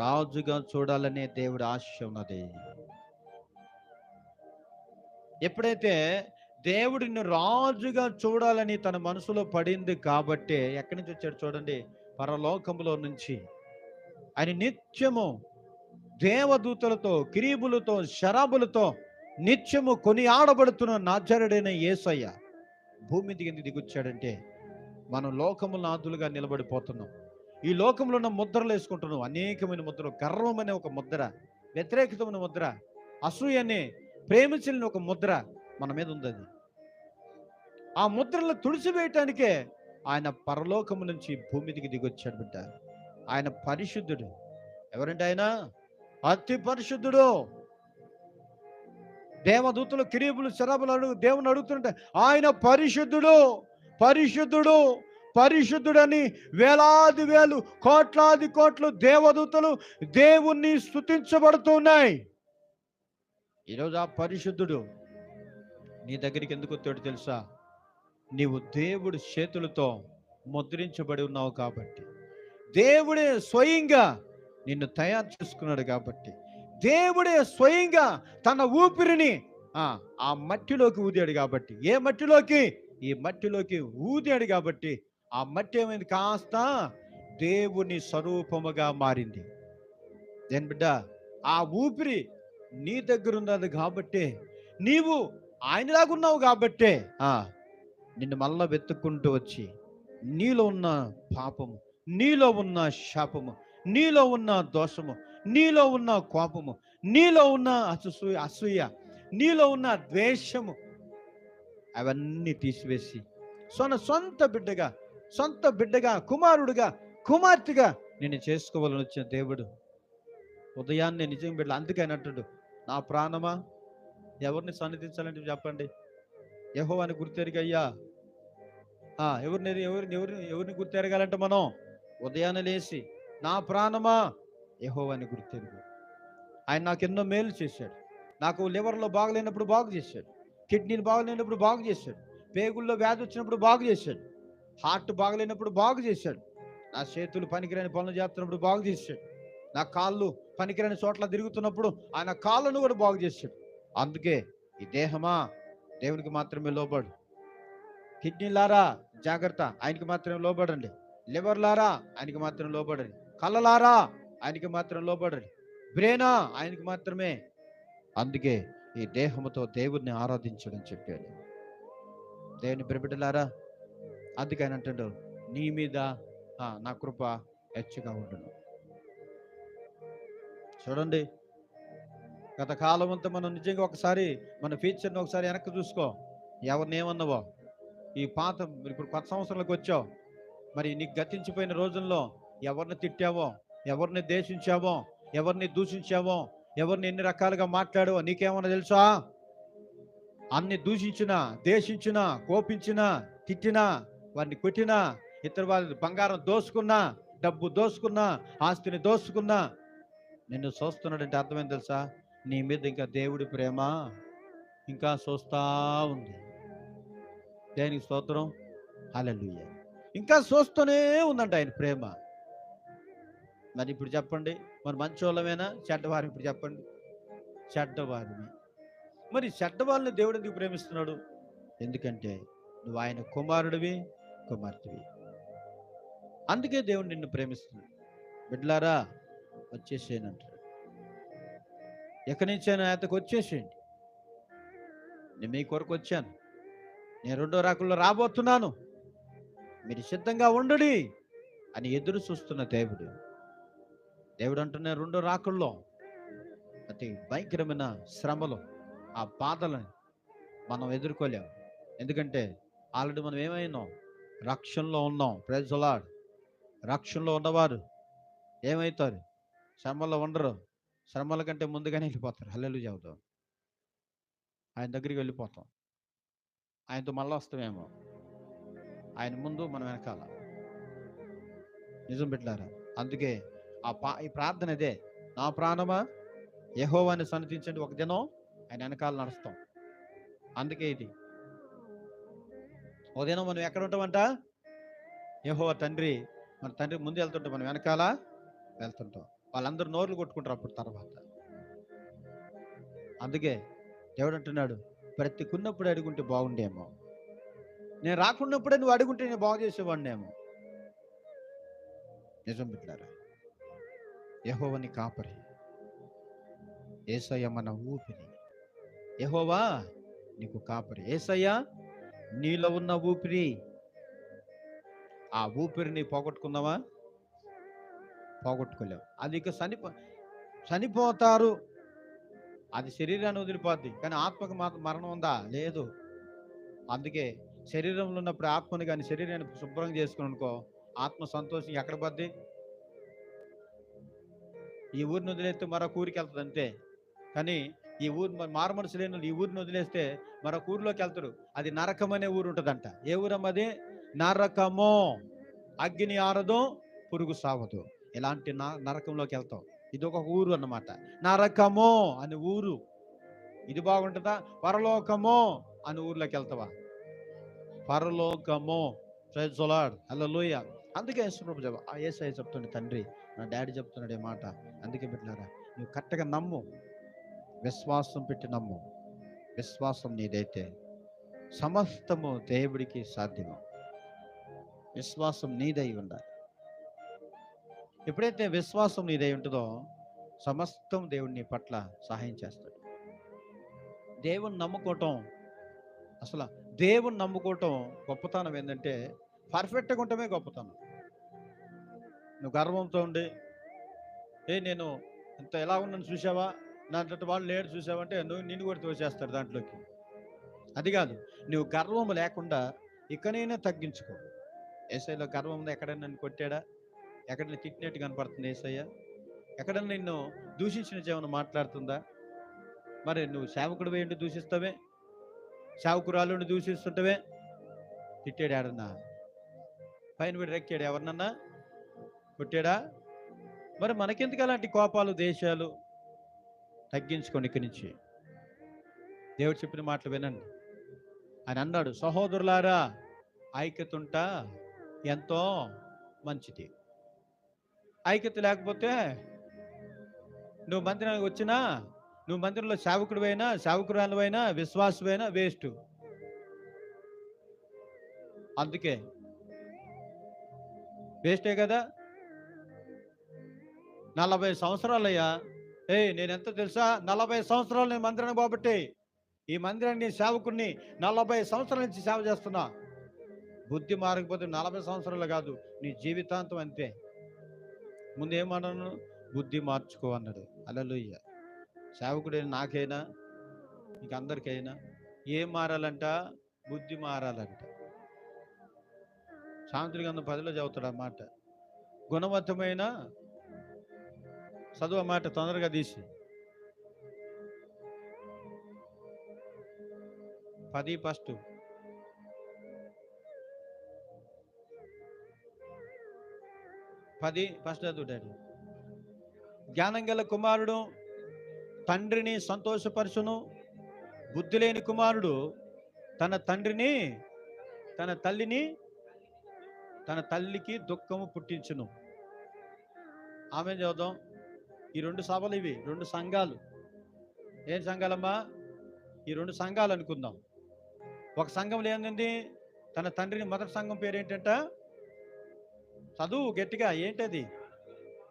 రాజుగా చూడాలనే దేవుడి ఆశ ఉన్నది. ఎప్పుడైతే దేవుడు నిన్ను రాజుగా చూడాలని తన మనసులో పడింది కాబట్టి, ఎక్కడి నుంచి వచ్చాడు చూడండి, పరలోకములో నుంచి. ఆయన నిత్యము దేవదూతలతో, కిరీబులతో, శరాబులతో నిత్యము కొని ఆడబడుతున్న నాజరుడైన యేసయ్య భూమి దిగింది దిగొచ్చాడంటే మనం లోకముల నాథులుగా నిలబడిపోతున్నాం. ఈ లోకంలో ఉన్న ముద్రలు వేసుకుంటున్నాం, అనేకమైన ముద్రలు. గర్వం అనే ఒక ముద్ర, వ్యతిరేకతమైన ముద్ర, అసూయ అనే ప్రేమించలేని ఒక ముద్ర మన మీద ఉంది. ఆ ముద్రలను తుడిచివేయటానికే ఆయన పరలోకము నుంచి భూమి దిగి దిగొచ్చాడు బిడ్డ. ఆయన పరిశుద్ధుడు. ఎవరంటే ఆయన అతి పరిశుద్ధుడు. దేవదూతలు, కిరీబులు, శరాబులు దేవుని అడుగుతుంటే ఆయన పరిశుద్ధుడు, పరిశుద్ధుడు, పరిశుద్ధుడని వేలాది వేలు, కోట్లాది కోట్లు దేవదూతలు దేవుణ్ణి స్తుతించబడుతున్నాయి. ఈరోజు ఆ పరిశుద్ధుడు నీ దగ్గరికి ఎందుకు వచ్చాడు తెలుసా? నీవు దేవుడి చేతులతో ముద్రించబడి ఉన్నావు కాబట్టి, దేవుడే స్వయంగా నిన్ను తయారు చేసుకున్నాడు కాబట్టి, దేవుడే స్వయంగా తన ఊపిరిని ఆ మట్టిలోకి ఊదాడు కాబట్టి, ఏ మట్టిలోకి? ఈ మట్టిలోకి ఊదాడు కాబట్టి ఆ మట్టి ఏమైంది? కాస్త దేవుని స్వరూపముగా మారింది. దేని బిడ్డ? ఆ ఊపిరి నీ దగ్గర ఉన్నది కాబట్టి, నీవు ఆయనలాగున్నావు కాబట్టే నిన్ను మళ్ళా వెతుక్కుంటూ వచ్చి నీలో ఉన్న పాపము, నీలో ఉన్న శాపము, నీలో ఉన్న దోషము, నీలో ఉన్న కోపము, నీలో ఉన్న అసూయ, నీలో ఉన్న ద్వేషము అవన్నీ తీసివేసి సొంత బిడ్డగా, కుమారుడుగా, కుమార్తెగా నేను చేసుకోవాలని వచ్చిన దేవుడు ఉదయాన్నే నిజం బిడ్డ. అందుకే అంటాడు, నా ప్రాణమా ఎవరిని సన్నిధించాలంటే చెప్పండి, యెహోవాని గుర్తెరిగయ్యా. ఎవరిని గుర్తెరగాలంటే మనం ఉదయాన్నే లేచి, నా ప్రాణమా యెహోవాని గుర్తెరుగు. ఆయన నాకు ఎన్నో మేలు చేశాడు. నాకు లివర్లో బాగలేనప్పుడు బాగు చేశాడు, కిడ్నీలు బాగలేనప్పుడు బాగు చేశాడు, పేగుల్లో వ్యాధి వచ్చినప్పుడు బాగు చేశాడు, హార్ట్ బాగలేనప్పుడు బాగు చేశాడు, నా చేతులు పనికిరాని పనులు చేస్తున్నప్పుడు బాగు చేశాడు, నా కాళ్ళు పనికిరాని చోట్ల తిరుగుతున్నప్పుడు ఆయన కాళ్ళను కూడా బాగు చేశాడు. అందుకే ఈ దేహమా దేవునికి మాత్రమే లోబడు. కిడ్నీలారా జాగ్రత్త, ఆయనకి మాత్రమే లోబడండి. లివర్లారా ఆయనకి మాత్రం లోబడండి. కళ్ళలారా ఆయనకి మాత్రం లోబడండి. బ్రెయినా ఆయనకి మాత్రమే. అందుకే ఈ దేహముతో దేవుణ్ణి ఆరాధించడం చెప్పాడు. దేవుని బిడ్డలారా, అందుకే ఆయన అంటాడు, నీ మీద నా కృప హెచ్చుగా ఉండును. చూడండి, గత కాలం అంతా మనం నిజంగా ఒకసారి మన ఫ్యూచర్ని ఒకసారి వెనక్కి చూసుకో. ఎవరిని ఏమన్నావో, ఈ పాత ఇప్పుడు కొత్త సంవత్సరాలకు వచ్చావు, మరి నీకు గతించిపోయిన రోజుల్లో ఎవరిని తిట్టావో, ఎవరిని దేశించావో, ఎవరిని దూషించావో, ఎవరిని ఎన్ని రకాలుగా మాట్లాడావో నీకేమన్నా తెలుసా? అన్ని దూషించినా, దేశించినా, కోపించినా, తిట్టినా, వారిని కొట్టినా, ఇతర వాళ్ళ బంగారం దోసుకున్నా, డబ్బు దోసుకున్నా, ఆస్తిని దోసుకున్నా, నిన్ను చూస్తున్నాడంటే అర్థమైంది తెలుసా? నీ మీద ఇంకా దేవుడి ప్రేమ ఇంకా చూస్తా ఉంది. దేనికి స్తోత్రం, హల్లెలూయా. ఇంకా చూస్తూనే ఉందంట ఆయన ప్రేమ. మరి ఇప్పుడు చెప్పండి, మరి మంచోళ్ళమేనా చెడ్డవారు? ఇప్పుడు చెప్పండి, చెడ్డవారిని. మరి చెడ్డవాళ్ళని దేవుడు ఎందుకు ప్రేమిస్తున్నాడు? ఎందుకంటే నువ్వు ఆయన కుమారుడివి, కుమార్తెవి. అందుకే దేవుడు నిన్ను ప్రేమిస్తున్నాడు. బిడ్డలారా, వచ్చేసేయండి అంటాడు. ఎక్కడి నుంచైనా ఆయనకు వచ్చేసేయండి. నేను మీ కొరకు వచ్చాను, నేను రెండో రాకుల్లో రాబోతున్నాను, మీరు సిద్ధంగా ఉండుడి అని ఎదురు చూస్తున్న దేవుడు. దేవుడు అంటున్న రెండో రాకుల్లో అతి భయంకరమైన శ్రమలు, ఆ బాధలను మనం ఎదుర్కోలేము. ఎందుకంటే ఆల్రెడీ మనం ఏమైనాం? రక్షణలో ఉన్నాం. Praise the Lord. రక్షణలో ఉన్నవారు ఏమవుతారు? శ్రమలో ఉండరు. శ్రమల కంటే ముందుగానే వెళ్ళిపోతారు. హల్లెలూయా చెబుతాం. ఆయన దగ్గరికి వెళ్ళిపోతాం. ఆయనతో మళ్ళీ వస్తామేమో. ఆయన ముందు మనం వెనకాల. నిజం బిడ్డలారా, అందుకే ఈ ప్రార్థన ఇదే, నా ప్రాణమా యెహోవాని సన్నిధించండి. ఒక దినం ఆయన వెనకాల నడుస్తాం. అందుకే ఇది ఒక దినం మనం ఎక్కడ ఉంటామంట? యెహోవా తండ్రి, మన తండ్రి ముందు వెళ్తుంటాం, మనం వెనకాల వెళ్తుంటాం. వాళ్ళందరూ నోర్లు కొట్టుకుంటారు అప్పుడు తర్వాత. అందుకే దేవుడు అంటున్నాడు, బ్రతికున్నప్పుడు అడుగుంటే బాగుండేమో, నేను రాకున్నప్పుడే నువ్వు అడుగుంటే నేను బాగు చేసేవాడినేమో. నిజం బిడ్డలారా, యెహోవా నీ కాపరి, యేసయ్య మన ఊపిరి. యెహోవా నీకు కాపరి, యేసయ్య నీలో ఉన్న ఊపిరి. ఆ ఊపిరిని పోగొట్టుకున్నావా? పోగొట్టుకోలేవు. అది ఇక చనిపోతారు, అది శరీరాన్ని వదిలిపోద్ది, కానీ ఆత్మకు మాత్రం మరణం ఉందా? లేదు. అందుకే శరీరంలో ఉన్నప్పుడు ఆత్మని కానీ శరీరాన్ని శుభ్రం చేసుకుని అనుకో, ఆత్మ సంతోషం ఎక్కడ పోద్ది? ఈ ఊరిని వదిలేస్తే మరొక ఊరికి వెళ్తుంది అంతే. కానీ ఈ ఊరు మారు మనసు లేని ఈ ఊరిని వదిలేస్తే మరొక ఊరిలోకి వెళ్తారు. అది నరకం అనే ఊరు ఉంటుందంట. ఏ ఊరమ్మది? నరకము. అగ్ని ఆరదు, పురుగు సావదు. ఇలాంటి నరకంలోకి వెళ్తాం. ఇది ఒక ఊరు అన్నమాట. నరకము అనే ఊరు. ఇది బాగుంటుందా? పరలోకము అనే ఊర్లోకి వెళ్తావా? పరలోకము. ప్రైజ్ ది లార్డ్, హల్లెలూయా. అందుకే యేసయ్య చెప్తుండే, తండ్రి నా డాడీ చెప్తున్నాడు ఈ మాట. అందుకే బిడ్డలారా, నువ్వు కరెక్ట్గా నమ్ము, విశ్వాసం పెట్టి నమ్ము. విశ్వాసం నీదైతే సమస్తము దేవుడికి సాధ్యము. విశ్వాసం నీదై ఉండాలి. ఎప్పుడైతే విశ్వాసం నీదై ఉంటుందో సమస్తం దేవుడు నీ పట్ల సహాయం చేస్తాడు. దేవుని నమ్ముకోవటం, అసలు దేవుని నమ్ముకోవటం గొప్పతనం ఏంటంటే, పర్ఫెక్ట్గా ఉండటమే గొప్పతనం. నువ్వు గర్వంతో ఉండి, నేను ఇంత ఎలా ఉన్నాను చూసావా, దాంట్లో వాళ్ళు లేడు చూసావంటే నిన్ను కూడా తోసేస్తాడు దాంట్లోకి. అది కాదు, నువ్వు గర్వం లేకుండా ఇకనైనా తగ్గించుకో. యేసయ్యలో గర్వం ఉందా? ఎక్కడైనా నన్ను కొట్టాడా? ఎక్కడైనా తిట్టినట్టు కనపడుతుంది యేసయ్య? ఎక్కడైనా నిన్ను దూషించినట్టు ఏమైనా మాట్లాడుతుందా? మరి నువ్వు సేవకుడు వేయండి దూషిస్తావే, సేవకురాలు దూషిస్తుంటవే. తిట్టాడు ఆడన్నా? పైన వీడు రెక్కాడు ఎవరినన్నా? కొట్టాడా? మరి మనకెందుకు అలాంటి కోపాలు, దేశాలు? తగ్గించుకోండి ఇక్కడి నుంచి. దేవుడు చెప్పిన మాటలు వినండి. ఆయన అన్నాడు, సహోదరులారా ఐక్యత ఉంటా ఎంతో మంచిది. ఐక్యత లేకపోతే నువ్వు మందిరానికి వచ్చినా నువ్వు మందిరంలో సేవకుడివైనా సేవకురాలువైనా విశ్వాసమైనా వేస్ట్. అందుకే వేస్టే కదా. 40 సంవత్సరాలయ్యా. నేను ఎంత తెలుసా, 40 సంవత్సరాలు నేను మందిరానికి పోబట్టి, ఈ మందిరాన్ని సేవకుడిని 40 సంవత్సరాల నుంచి సేవ చేస్తున్నా. బుద్ధి మారకపోతే 40 సంవత్సరాలు కాదు, నీ జీవితాంతం అంతే. ముందేమన్నాను? బుద్ధి మార్చుకో అన్నాడు. హల్లెలూయా. సేవకుడైన నాకైనా ఇంక అందరికైనా ఏం మారాలంట? బుద్ధి మారాలంట. సామెతల గ్రంథం 10లో చదువుతాడు ఆ మాట. గుణవంతమైన చదువు మాట తొందరగా తీసి 10 ఫస్ట్. 10 ఫస్ట్ చదువు డాడీ. జ్ఞానం గల కుమారుడు తండ్రిని సంతోషపరచును, బుద్ధి లేని కుమారుడు తన తండ్రిని తన తల్లికి దుఃఖము పుట్టించును. ఆమె చదువుదాం. ఈ 2 సభలు, ఇవి 2 సంఘాలు. ఏం సంఘాలమ్మా? ఈ 2 సంఘాలు అనుకుందాం. ఒక సంఘంలో ఏంటండి? తన తండ్రిని, మొదటి సంఘం పేరేంటంట? చదువు గట్టిగా, ఏంటది?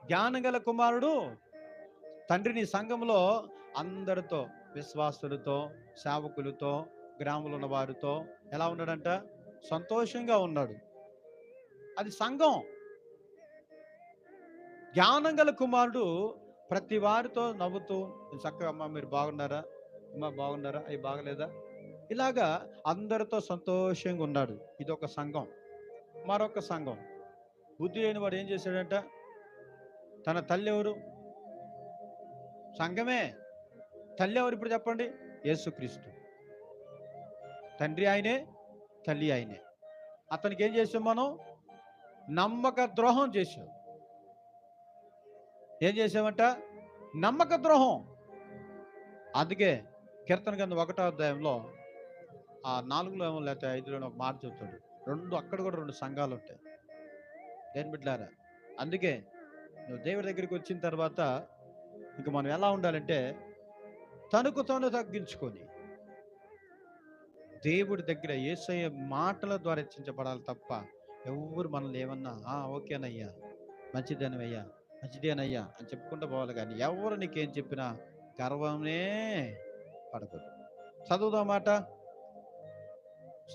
జ్ఞానం గల కుమారుడు తండ్రిని సంఘంలో అందరితో, విశ్వాసులతో, సేవకులతో, గ్రామంలో ఉన్న వారితో ఎలా ఉన్నాడంట? సంతోషంగా ఉన్నాడు. అది సంఘం. జ్ఞానం గల కుమారుడు ప్రతి వారితో నవ్వుతూ చక్కగా, అమ్మ మీరు బాగున్నారా, అమ్మ బాగున్నారా, అవి బాగలేదా, ఇలాగా అందరితో సంతోషంగా ఉన్నాడు. ఇదొక సంఘం. మరొక సంఘం, బుద్ధి లేని వాడు ఏం చేశాడంట? తన తల్లి ఎవరు? సంఘమే. తల్లి ఎవరు ఇప్పుడు చెప్పండి? యేసుక్రీస్తు. తండ్రి ఆయనే, తల్లి ఆయనే. అతనికి ఏం చేసాం మనం? నమ్మక ద్రోహం చేశాం. ఏం చేసామంట? నమ్మక ద్రోహం. అందుకే కీర్తన గ్రంథం 1వ అధ్యాయంలో ఆ 4లో ఏమో లేకపోతే 5లోనో ఒక మాట చెబుతాడు. అక్కడ కూడా 2 సంఘాలు ఉంటాయి. దేని బిడ్డలారా, అందుకే నువ్వు దేవుడి దగ్గరికి వచ్చిన తర్వాత ఇంక మనం ఎలా ఉండాలంటే, తనకు తాను తగ్గించుకొని దేవుడి దగ్గర యేసయ్య మాటల ద్వారా హెచ్చించబడాలి తప్ప ఎవరు మనల్ని ఏమన్నా ఓకేనయ్యా, మంచిదేనయ్యా, మంచిదేనయ్యా అని చెప్పుకుంటూ పోవాలి. కానీ ఎవరు నీకేం చెప్పినా గర్వమే పడకూడదు. చదువుదాం మాట.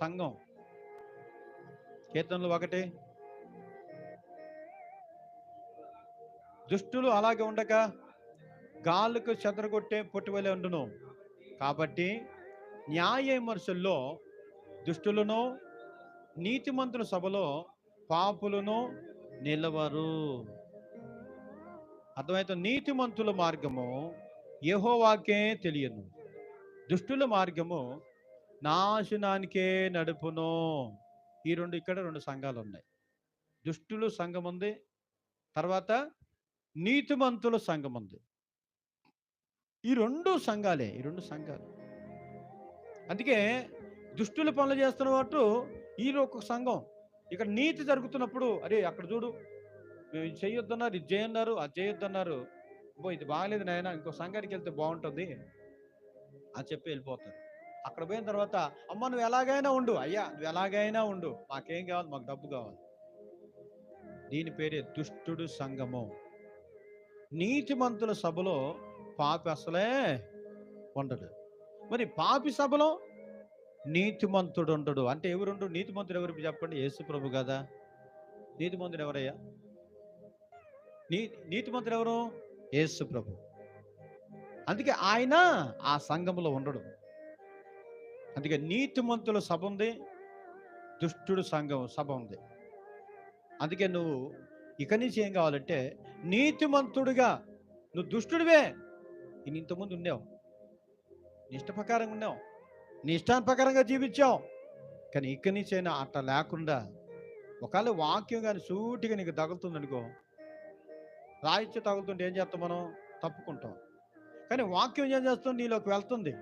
సంఘం కీర్తనలు 1. దుష్టులు అలాగే ఉండక గాలుకు చెదరగొట్టే పొట్టివలే ఉండును. కాబట్టి న్యాయ విమర్శల్లో దుష్టులను, నీతిమంతుల సభలో పాపులను నిలవరు. అర్థమైతే? నీతిమంతుల మార్గము యెహోవాకే తెలియను, దుష్టుల మార్గము నాశనానికే నడుపును. ఈ 2 ఇక్కడ 2 సంఘాలు ఉన్నాయి. దుష్టులు సంఘం ఉంది, తర్వాత నీతిమంతుల సంఘం ఉంది. ఈ 2 సంఘాలే, ఈ 2 సంఘాలు. అందుకే దుష్టుల పనులు చేస్తున్న వాటు ఈ ఒక సంఘం. ఇక్కడ నీతి జరుగుతున్నప్పుడు, అరే అక్కడ చూడు, మేము ఇది చేయొద్దన్నారు, ఇది చేయన్నారు, అది చేయొద్దన్నారు, ఇది బాగలేదు నాయన, ఇంకో సంఘానికి వెళ్తే బాగుంటుంది అని చెప్పి వెళ్ళిపోతారు. అక్కడ పోయిన తర్వాత, అమ్మ నువ్వు ఎలాగైనా ఉండు, అయ్యా నువ్వు ఎలాగైనా ఉండు, మాకేం కావాలి, మాకు డబ్బు కావాలి. దీని పేరే దుష్టుడు సంఘము. నీతిమంతుల సభలో పాపి అసలే ఉండడు. మరి పాపి సభలో నీతిమంతుడు ఉండడు. అంటే ఎవరుండు? నీతిమంతుడు ఎవరు చెప్పండి? యేసు ప్రభు కదా. నీతిమంతుడు ఎవరయ్యా? నీతిమంతుడు ఎవరు? యేసు ప్రభు. అందుకే ఆయన ఆ సంఘంలో ఉండడు. అందుకే నీతిమంతుల సభ ఉంది, దుష్టుడు సంఘం సభ ఉంది. అందుకే నువ్వు ఇక నుంచి ఏం కావాలంటే, నీతిమంతుడిగా, నువ్వు దుష్టుడివే, నేను ఇంతకుముందు ఉన్నావు, నీ ఇష్ట ప్రకారంగా ఉన్నావు, నీ ఇష్టాన్ని ప్రకారంగా జీవించావు, కానీ ఇక్కడి నుంచి అయినా అట్లా లేకుండా, ఒకవేళ వాక్యం కానీ సూటిగా నీకు తగులుతుంది అనుకో, రాయిచ్చి తగులుతుంటే ఏం చేస్తాం మనం? తప్పుకుంటాం. కానీ వాక్యం ఏం చేస్తుంది? నీలోకి వెళ్తుంది,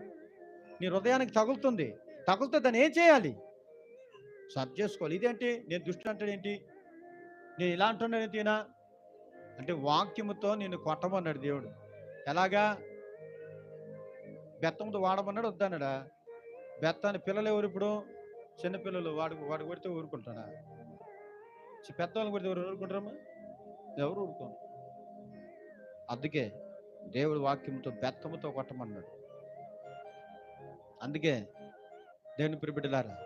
నీ హృదయానికి తగులుతుంది. తగులుతే దాన్ని ఏం చేయాలి? సర్చ్ చేసుకోవాలి. ఇదేంటి నేను దుష్టుడు అంటాడేంటి, నేను ఇలా అంటున్నానేంటినా అంటే వాక్యముతో నిన్ను కొట్టమన్నాడు దేవుడు. ఎలాగా? బెత్తంతో వాడమన్నాడు, వద్దన్నాడా? బెత్తాన్ని పిల్లలు ఎవరు ఇప్పుడు? చిన్నపిల్లలు. వాడు వాడు కొడితే ఊరుకుంటాడా? పెద్దవాళ్ళు కొడితే ఎవరు ఊరుకుంటారమ్మా? ఎవరు ఊరుకోరు. అందుకే దేవుడు వాక్యంతో బెత్తముతో కొట్టమన్నాడు. అందుకే దేవుని ప్రియబిడ్డలారా,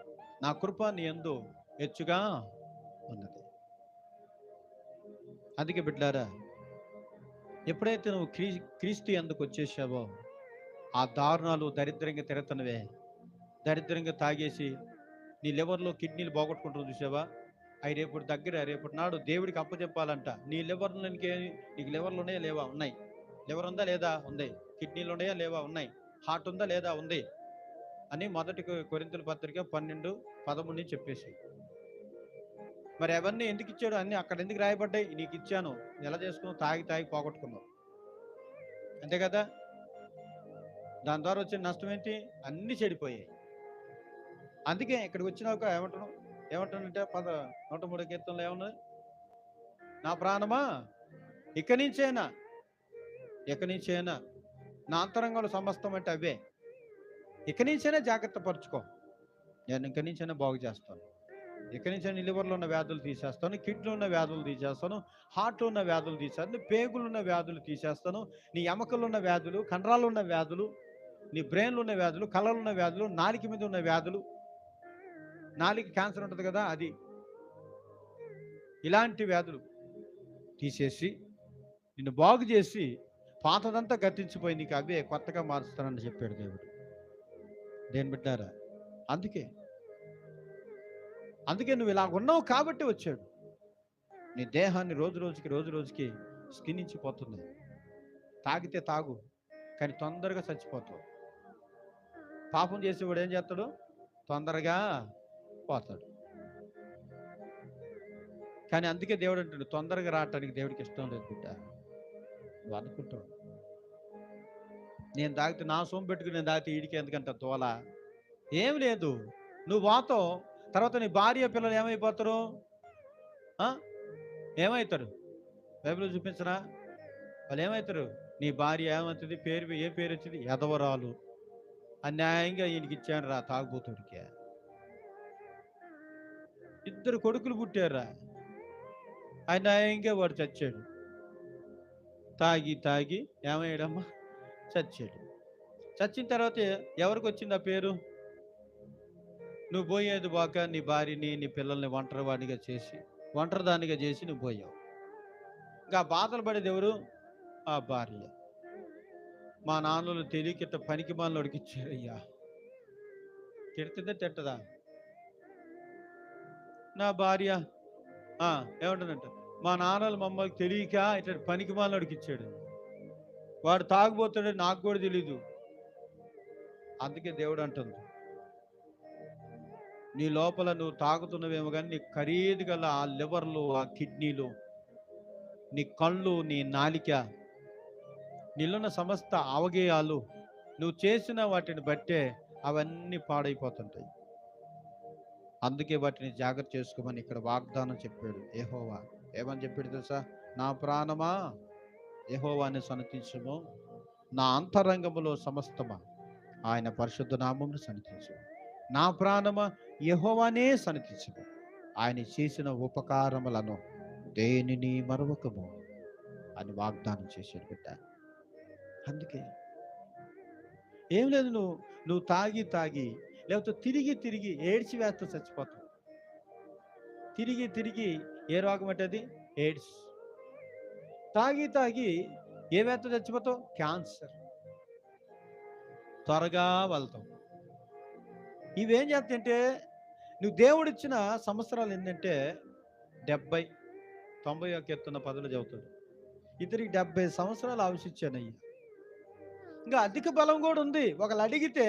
నా కృప నీ యందు హెచ్చుగా ఉన్నది. అందుకే బిడ్డలారా, ఎప్పుడైతే నువ్వు క్రీస్తు యందుకు వచ్చేసావో, ఆ దారుణాలు దరిద్రంగా తిరుగుతున్నవే, దరిద్రంగా తాగేసి నీ లివర్లో కిడ్నీలు పోగొట్టుకుంటారు చూసావా, అవి రేపు దగ్గర రేపటి నాడు దేవుడికి అప్పచెప్పాలంట. నీ లివర్లో నీకు లివర్లు ఉన్నాయా లేవా? ఉన్నాయి. లివర్ ఉందా లేదా? ఉంది. కిడ్నీలు ఉన్నాయా లేవా? ఉన్నాయి. హార్ట్ ఉందా లేదా? ఉంది అని మొదటి కొరింథీయుల పత్రిక 12:13 చెప్పేసి, మరి అవన్నీ ఎందుకు ఇచ్చాడు? అన్ని అక్కడ ఎందుకు రాయబడ్డాయి? నీకు ఇచ్చాను, ఎలా చేసుకున్నావు? తాగి తాగి పోగొట్టుకున్నావు, అంతే కదా. దాని ద్వారా వచ్చిన నష్టం ఏంటి? అన్ని చెడిపోయాయి. అందుకే ఇక్కడికి వచ్చినాక ఏమంటానంటే 103 కీర్తనలో ఏమన్నది? నా ప్రాణమా ఇక నుంచైనా నా అంతరంగంలో సమస్తం అంటే అవే. ఇక నుంచైనా జాగ్రత్త పరుచుకో, నేను ఇక నుంచైనా బాగు చేస్తాను. ఇక నుంచైనా లివర్లో ఉన్న వ్యాధులు తీసేస్తాను, కిడ్నీలో ఉన్న వ్యాధులు తీసేస్తాను, హార్ట్లో ఉన్న వ్యాధులు తీసేస్తాను, పేగులు ఉన్న వ్యాధులు తీసేస్తాను, నీ ఎముకలు ఉన్న వ్యాధులు, కండరాలు ఉన్న వ్యాధులు, నీ బ్రెయిన్లో ఉన్న వ్యాధులు, కళ్ళలో ఉన్న వ్యాధులు, నాలుక మీద ఉన్న వ్యాధులు, నాలుక క్యాన్సర్ ఉంటుంది కదా అది, ఇలాంటి వ్యాధులు తీసేసి నిన్ను బాగు చేసి పాతదంతా గతించిపోయి నీకు అవే కొత్తగా మారుస్తానని చెప్పాడు దేవుడు. దేని బిడ్డారా, అందుకే నువ్వు ఇలా ఉన్నావు కాబట్టి వచ్చాడు. నీ దేహాన్ని రోజు రోజుకి క్షీణించిపోతుంది. తాగితే తాగు, కానీ తొందరగా చచ్చిపోతావు. పాపం చేసేవాడు ఏం చేస్తాడు? తొందరగా పోతాడు. కానీ అందుకే దేవుడు అంటాడు, తొందరగా రావటానికి దేవుడికి ఇష్టం లేదు బిడ్డ. నువ్వు అనుకుంటావు, నేను తాగితే నా సొమ్ము పెట్టుకుని నేను తాగితే ఈడికి ఎందుకంట తోల. ఏం లేదు, నువ్వు పోతావు, తర్వాత నీ భార్య పిల్లలు ఏమైపోతారు? ఏమవుతారు? బైబిల్ చూపించరా? వాళ్ళు ఏమవుతారు? నీ భార్య ఏమవుతుంది? ఏ పేరు వచ్చింది? ఎదవరాలు. అన్యాయంగా ఈయనకి ఇచ్చాను రా తాగుబోతుడికి. 2 కొడుకులు పుట్టారా, అన్యాయంగా వాడు చచ్చాడు. తాగి ఏమయ్యాడమ్మా? చచ్చాడు. చచ్చిన తర్వాత ఎవరికి వచ్చింది ఆ పేరు? నువ్వు పోయేది బాక నీ భార్యని నీ పిల్లల్ని ఒంటరిదానిగా చేసి నువ్వు పోయావు. ఇంకా బాధలు పడేది ఎవరు? ఆ భార్య. మా నాన్నలు తెలియకిట్ట పనికి మాలోడికి ఇచ్చారయ్యా. తిడుతుందా తిట్టదా? నా భార్య ఏమంటుందంట, మా నాన్నలు మమ్మల్ని తెలియక ఇట్లా పనికి మాలోడికి ఇచ్చాడు, వాడు తాగుబోతాడని నాకు కూడా తెలీదు. అందుకే దేవుడు అంటుంది, నీ లోపల నువ్వు తాగుతున్నవేమో కానీ నీ ఖరీదు గల ఆ లివర్లు, ఆ కిడ్నీలు, నీ కళ్ళు, నీ నాలిక, నీళ్ళున్న సమస్త అవయవాలు నువ్వు చేసిన వాటిని బట్టే అవన్నీ పాడైపోతుంటాయి. అందుకే వాటిని జాగ్రత్త చేసుకోమని ఇక్కడ వాగ్దానం చెప్పాడు యెహోవా. ఏమని చెప్పాడు తెలుసా? నా ప్రాణమా యెహోవాని సన్నతించుము, నా అంతరంగములో సమస్తమా ఆయన పరిశుద్ధ నామమును సన్నతించు. నా ప్రాణమా యెహోవానే సన్నతించుము, ఆయన చేసిన ఉపకారములను దేనిని మరవకము అని వాగ్దానం చేశాడు బిడ్డ. అందుకే ఏం లేదు, నువ్వు తాగి లేకపోతే తిరిగి ఏడ్చి వేస్తూ చచ్చిపోతావు. తిరిగి ఏ రోగం అంటే అది? ఎయిడ్స్. తాగి ఏ వేస్త చచ్చిపోతావు? క్యాన్సర్. త్వరగా వెళ్తావు. ఇవేం చేస్తాయంటే, నువ్వు దేవుడిచ్చిన సంవత్సరాలు ఏంటంటే 90 కీర్తన 10 చదువుతాడు, ఇతనికి 70 సంవత్సరాలు ఆవశ్యించానయ్యా. ఇంకా అధిక బలం కూడా ఉంది. ఒకళ్ళు అడిగితే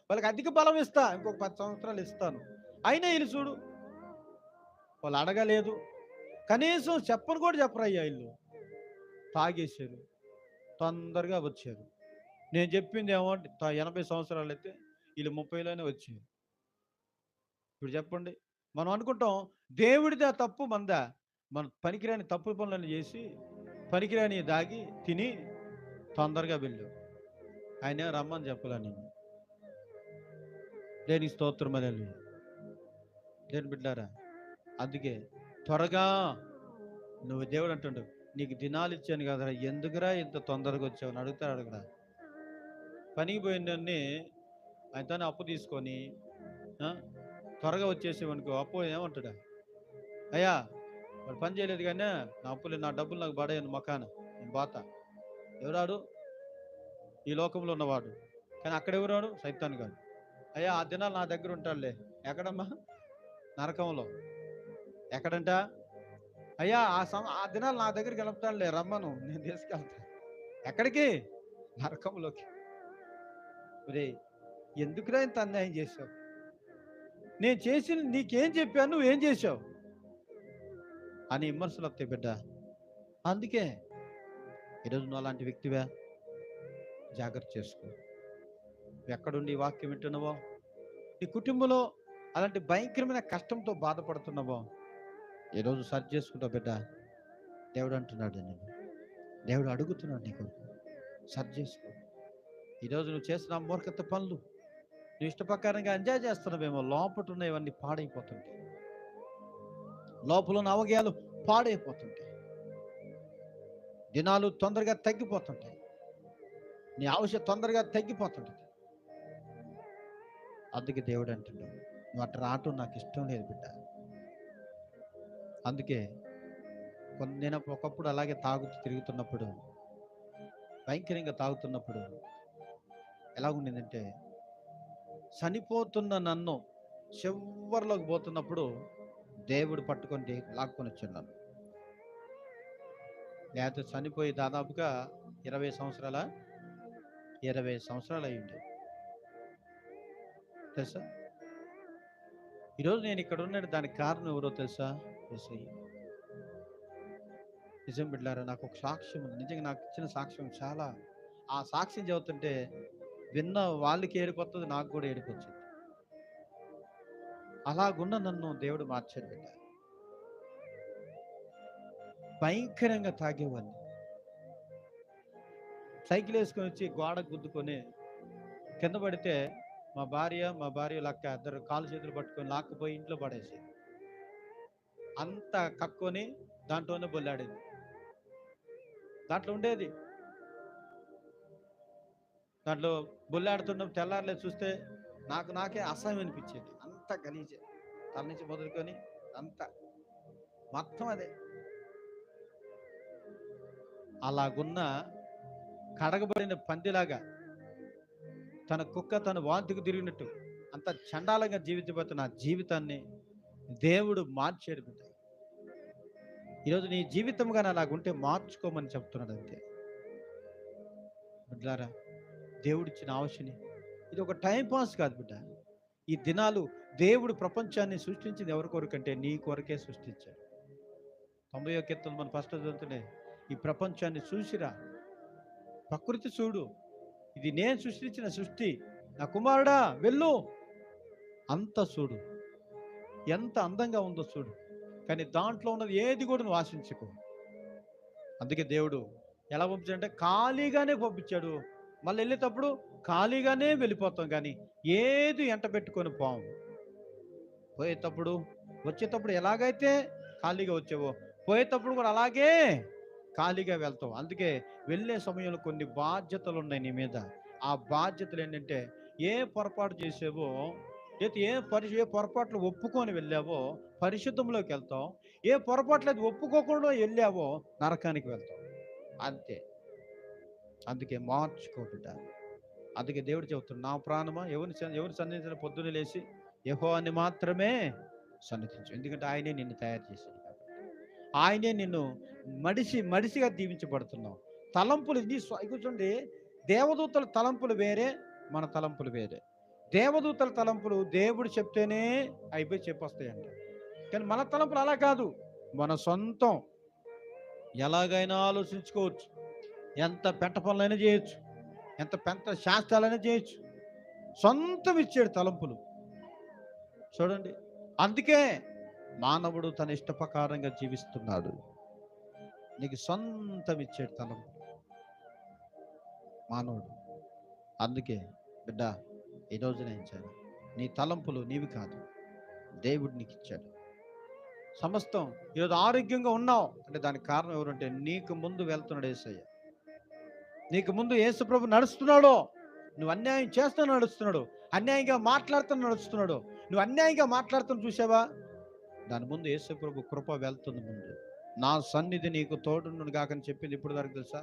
వాళ్ళకి అధిక బలం ఇస్తా, ఇంకొక 10 సంవత్సరాలు ఇస్తాను. అయినా వీళ్ళు చూడు, వాళ్ళు అడగలేదు, కనీసం చెప్పను కూడా చెప్పరయ్యా. వీళ్ళు తాగేశారు, తొందరగా వచ్చారు. నేను చెప్పింది ఏమో 80 సంవత్సరాలు అయితే వీళ్ళు 30లోనే వచ్చారు. ఇప్పుడు చెప్పండి, మనం అనుకుంటాం దేవుడిది ఆ తప్పు మందా? మనం పనికిరాని తప్పు పనులను చేసి పనికిరాని దాగి తిని తొందరగా వెళ్ళాం. ఆయన రమ్మని చెప్పలే నేను. దేనికి స్తోత్రం అనేది దేని బిడ్డారా. అందుకే త్వరగా నువ్వు దేవుడు అంటుండు, నీకు దినాలు ఇచ్చాను కదరా, ఎందుకురా ఇంత తొందరగా వచ్చావు అని అడుగుతాడు. అడగడా పనికి పోయినన్ని ఆయనతో అప్పు తీసుకొని త్వరగా వచ్చేసేవనుకో, అప్పు ఏమంటాడా, అయ్యా వాడు పని చేయలేదు కానీ నా అప్పులు నా డబ్బులు నాకు పడేయను మకాన నేను బాతా. ఎవరాడు? ఈ లోకంలో ఉన్నవాడు. కానీ అక్కడ ఎవరాడు? సైతాన్ గాడు. అయ్యా ఆ దినాలు నా దగ్గర ఉంటాడులే. ఎక్కడమ్మా? నరకంలో. ఎక్కడంట? అయ్యా ఆ దినాలు నా దగ్గరికి వెళ్తాడులే, రమ్మను, నేను తీసుకెళ్తా. ఎక్కడికి? నరకంలోకి. రే ఎందుకురా ఇంత అన్యాయం చేశావు? నేను చేసిన నీకేం చెప్పాను, నువ్వేం చేశావు అని విమర్శలు వస్తాయి బిడ్డ. అందుకే ఈరోజు నువ్వు అలాంటి వ్యక్తివా? జాగ్రత్త చేసుకో. ఎక్కడుండి ఈ వాక్యం వింటున్నావో, నీ కుటుంబంలో అలాంటి భయంకరమైన కష్టంతో బాధపడుతున్నావో ఈరోజు సర్చ్ చేసుకుంటావు బిడ్డ. దేవుడు అంటున్నాడు, నేను దేవుడు అడుగుతున్నాడు నీకు, సర్చ్ చేసుకో. ఈరోజు నువ్వు చేసిన మూర్ఖత పనులు నువ్వు ఇష్టప్రకారంగా ఎంజాయ్ చేస్తున్నావేమో, లోపల ఉన్నవన్నీ పాడైపోతుంటాయి. లోపల ఉన్న అవగాయాలు పాడైపోతుంటాయి. దినాలు తొందరగా తగ్గిపోతుంటాయి. నీ ఆవశ్యక తొందరగా తగ్గిపోతుంటుంది. అందుకే దేవుడు అంటున్నాడు, నువ్వు అట్లా రావటం నాకు ఇష్టం లేదు బిడ్డ. అందుకే నేను ఒకప్పుడు అలాగే తాగుతూ తిరుగుతున్నప్పుడు, భయంకరంగా తాగుతున్నప్పుడు ఎలా ఉండిందంటే, చనిపోతున్న నన్ను చివరిలోకి పోతున్నప్పుడు దేవుడు పట్టుకొని లాక్కొని వచ్చున్నాను. లేకపోతే చనిపోయి దాదాపుగా 20 సంవత్సరాలు అయ్యింది తెలుసా. ఈరోజు నేను ఇక్కడ ఉన్నాను, దానికి కారణం ఎవరో తెలుసా? నిజం బిడ్డారా, నాకు ఒక సాక్ష్యం ఉంది. నిజంగా నాకు ఇచ్చిన సాక్ష్యం చాలా. ఆ సాక్ష్యం చదువుతుంటే విన్న వాళ్ళకి ఏడిపోతుంది, నాకు కూడా ఏడిపోతుంది. అలాగున్న నన్ను దేవుడు మార్చాడు బిడ్డ. భయంకరంగా తాగేవాడిని. సైకిల్ వేసుకొని వచ్చి గోడకు గుద్దుకొని కింద పడితే మా భార్య లక్క ఇద్దరు కాలు చేతులు పట్టుకొని లాక్కుపోయి ఇంట్లో పడేసి అంత కక్కొని దాంట్లోనే బొల్లాడేది. దాంట్లో ఉండేది, దాంట్లో బొల్లాడుతున్న తెల్లారులే చూస్తే నాకే అసహ్యం అనిపించేది. అంత గలీజే, తల నుంచి మొదలుకొని అంత మొత్తం అదే. అలాగున్న కడగబడిన పందిలాగా తన కుక్క తన వాంతికి తిరిగినట్టు అంత చండాలంగా జీవితపోతున్న నా జీవితాన్ని దేవుడు మార్చాడు బిడ్డ. ఈరోజు నీ జీవితం కానీ అలాగుంటే మార్చుకోమని చెప్తున్నాడు. అంతే బిడ్డారా, దేవుడిచ్చిన ఆవశ్యని ఇది ఒక టైం పాస్ కాదు బిడ్డ. ఈ దినాలు దేవుడు ప్రపంచాన్ని సృష్టించింది ఎవరి కొరకంటే నీ కొరకే సృష్టించాడు. 90వ కీర్తన మన ఫస్ట్ చదువుతుంటే, ఈ ప్రపంచాన్ని చూసిరా, ప్రకృతి చూడు, ఇది నేను సృష్టించిన సృష్టి, నా కుమారుడా వెళ్ళు, అంత చూడు, ఎంత అందంగా ఉందో చూడు. కానీ దాంట్లో ఉన్నది ఏది కూడా నువ్వు ఆశించుకో. అందుకే దేవుడు ఎలా పంపించాడంటే ఖాళీగానే పంపించాడు. మళ్ళీ వెళ్ళేటప్పుడు ఖాళీగానే వెళ్ళిపోతాం, కానీ ఏది ఎంట పెట్టుకొని పోం. పోయేటప్పుడు వచ్చేటప్పుడు ఎలాగైతే ఖాళీగా వచ్చావో పోయేటప్పుడు కూడా అలాగే ఖాళీగా వెళ్తావు. అందుకే వెళ్ళే సమయంలో కొన్ని బాధ్యతలు ఉన్నాయి నీ మీద. ఆ బాధ్యతలు ఏంటంటే, ఏ పొరపాటు చేసావో, ఏ పొరపాట్లు ఒప్పుకొని వెళ్ళావో పరిశుద్ధంలోకి వెళ్తావు, ఏ పొరపాట్లు అది ఒప్పుకోకుండా వెళ్ళావో నరకానికి వెళ్తావు. అంతే. అందుకే మార్చుకోబిడ్డ. అందుకే దేవుడు చెబుతున్నాడు, నా ప్రాణమా ఎవరు సన్నిధించిన పొద్దున్న లేచి యెహోవాని మాత్రమే సన్నిధించు. ఎందుకంటే ఆయనే నిన్ను తయారు చేశాడు, ఆయనే నిన్ను మడిసిగా దీవించబడుతున్నావు. తలంపులు కూర్చోండి. దేవదూతల తలంపులు వేరే, మన తలంపులు వేరే. దేవదూతల తలంపులు దేవుడు చెప్తేనే అయిపోయి చెప్పొస్తాయంట. కానీ మన తలంపులు అలా కాదు, మన సొంతం. ఎలాగైనా ఆలోచించుకోవచ్చు, ఎంత పెంట పనులైనా చేయొచ్చు, ఎంత పెంట శాస్త్రాలైనా చేయొచ్చు. సొంతం ఇచ్చాడు తలంపులు చూడండి. అందుకే మానవుడు తన ఇష్ట ప్రకారంగా జీవిస్తున్నాడు. నీకు సొంతం ఇచ్చాడు తలంపులు మానవుడు. అందుకే బిడ్డ, ఈరోజు నేను ఇచ్చాను, నీ తలంపులు నీవి కాదు, దేవుడు నీకు ఇచ్చాడు సమస్తం. ఈరోజు ఆరోగ్యంగా ఉన్నావు అంటే దానికి కారణం ఎవరంటే నీకు ముందు వెళ్తున్నాడు యేసయ్య. నీకు ముందు యేసు ప్రభు నడుస్తున్నాడు. నువ్వు అన్యాయం చేస్తూ నడుస్తున్నాడు, అన్యాయంగా మాట్లాడుతూ నడుస్తున్నాడు. నువ్వు అన్యాయంగా మాట్లాడుతున్న చూసావా, దాని ముందు యేసు ప్రభు కృప వెళ్తుంది ముందు. నా సన్నిధి నీకు తోడును కాకని చెప్పింది ఇప్పుడు వరకు తెలుసా?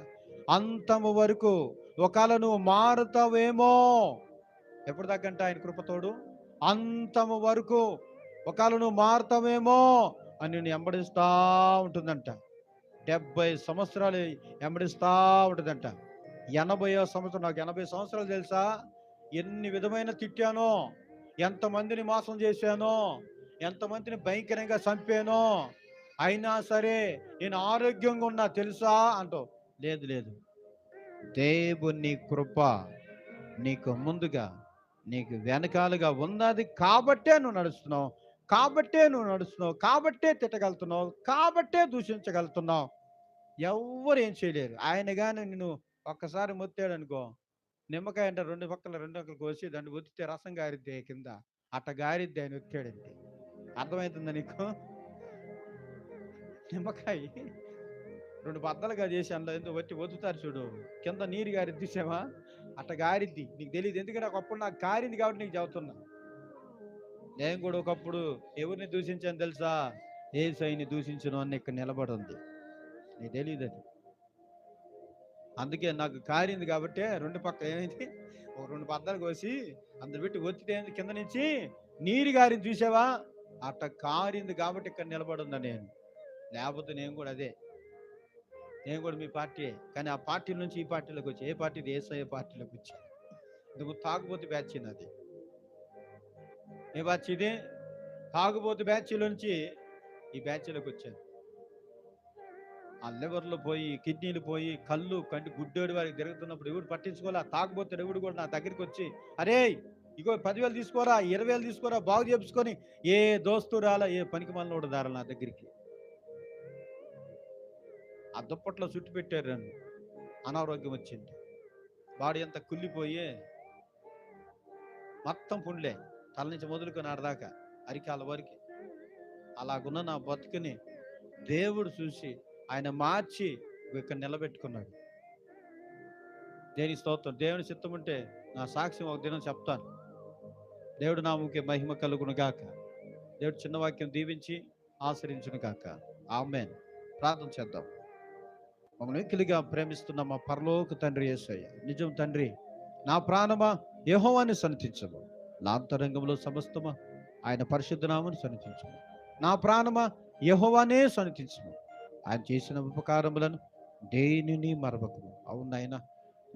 అంతము వరకు. ఒకవేళ నువ్వు మారుతావేమో, ఎప్పుడు దాకంటే ఆయన కృప తోడు అంతము వరకు. ఒకవేళ నువ్వు మారుతావేమో అని నేను వెంబడిస్తా ఉంటుందంట. 70 సంవత్సరాలు వెంబడిస్తా ఉంటుందంట. 80వ సంవత్సరం, నాకు 80 సంవత్సరాలు తెలుసా, ఎన్ని విధమైన తిట్టానో, ఎంతమందిని మోసం చేశానో, ఎంతమందిని భయంకరంగా చంపానో, అయినా సరే నేను ఆరోగ్యంగా ఉన్నా తెలుసా అంటూ. లేదు లేదు, దేవుని కృప నీకు ముందుగా నీకు వెనకాలుగా ఉన్నది కాబట్టే నువ్వు నడుస్తున్నావు, కాబట్టే తిట్టగలుగుతున్నావు, కాబట్టే దూషించగలుగుతున్నావు. ఎవ్వరు ఏం చేయలేరు. ఆయన కానీ నిన్ను ఒక్కసారి మొత్తాడు అనుకో, నిమ్మకాయ అంటే రెండు పక్కలు కోసి దాన్ని ఒత్తితే రసం గారిద్ది కింద, అట్ట గారిద్ది ఆయన ఒత్తాడంటే. అర్థమవుతుందా నీకు? నిమ్మకాయ రెండు బద్దలుగా చేసి అందులో ఎందుకు ఒత్తుతారు చూడు, కింద నీరు గారిద్ది తీసావా, అట్ట గారిద్ది. నీకు తెలియదు, ఎందుకంటే ఒకప్పుడు నాకు కారింది కాబట్టి నీకు చెబుతున్నా. నేను కూడా ఒకప్పుడు ఎవరిని దూషించాను తెలుసా? యేసయ్యని దూషించను అని ఇక్కడ నిలబడి ఉంది. నీకు తెలియదు అది. అందుకే నాకు కారింది కాబట్టి రెండు పక్క ఏమైంది, ఒక రెండు బద్దలు కోసి అందులో పెట్టి ఒత్తితే కింద నుంచి నీరు గారిని చూసావా, అట్ట కారింది కాబట్టి ఇక్కడ నిలబడి ఉందా నేను. లేకపోతే నేను కూడా అదే, నేను కూడా మీ పార్టీ. కానీ ఆ పార్టీ నుంచి ఈ పార్టీలోకి వచ్చి, ఏ పార్టీది? యేసయ్య పార్టీలోకి వచ్చి. నువ్వు తాగుబోతు బ్యాచ్ అది. ఏ బ్యాచ్ ఇది? తాగుబోతు బ్యాచ్లో నుంచి ఈ బ్యాచ్లోకి వచ్చాను. ఆ లివర్లు పోయి, కిడ్నీలు పోయి, కళ్ళు కంటి గుడ్డోడి వారికి తిరుగుతున్నప్పుడు ఎవడు పట్టించుకోలే. తాగుబోతాడు ఎవడు కూడా నా దగ్గరికి వచ్చి, అరే ఇగో 10,000 తీసుకోరా, 20,000 తీసుకోరా, బాగు చేపించుకొని. ఏ దోస్తు రాలా, ఏ పనికి మనోడు దారా నా దగ్గరికి. ఆ దుప్పట్లో చుట్టు పెట్టారు నన్ను. అనారోగ్యం వచ్చింది, బాడీ అంతా కుళ్ళిపోయి మొత్తం పుండ్లే, తల నుంచి మొదలుకొని ఆడదాకా అరికాల వరకు. అలాగున్న నా బతుకుని దేవుడు చూసి ఆయన మార్చి ఇక్కడ నిలబెట్టుకున్నాడు. దేని స్తోత్రం. దేవుని చిత్తం ఉంటే నా సాక్ష్యం ఒక దినం చెప్తాను. దేవుడు నామముకే మహిమ కలుగును గాక. దేవుడు చిన్న వాక్యం దీవించి ఆశ్రయించును గాక. ఆమేన్. ప్రార్థన చేద్దాం. మమ్మల్ని మిక్కిలిగా ప్రేమిస్తున్న మా పరలోక తండ్రి యేసయ్య, నిజం తండ్రి, నా ప్రాణమా యెహోవాని సన్నిధించము, నా అంతరంగంలో సమస్తమా ఆయన పరిశుద్ధ నామమును సన్నిధించము. నా ప్రాణమా యెహోవానే సన్నిధించము, ఆయన చేసిన ఉపకారములను దేనిని మరవకము. అవును నాయనా,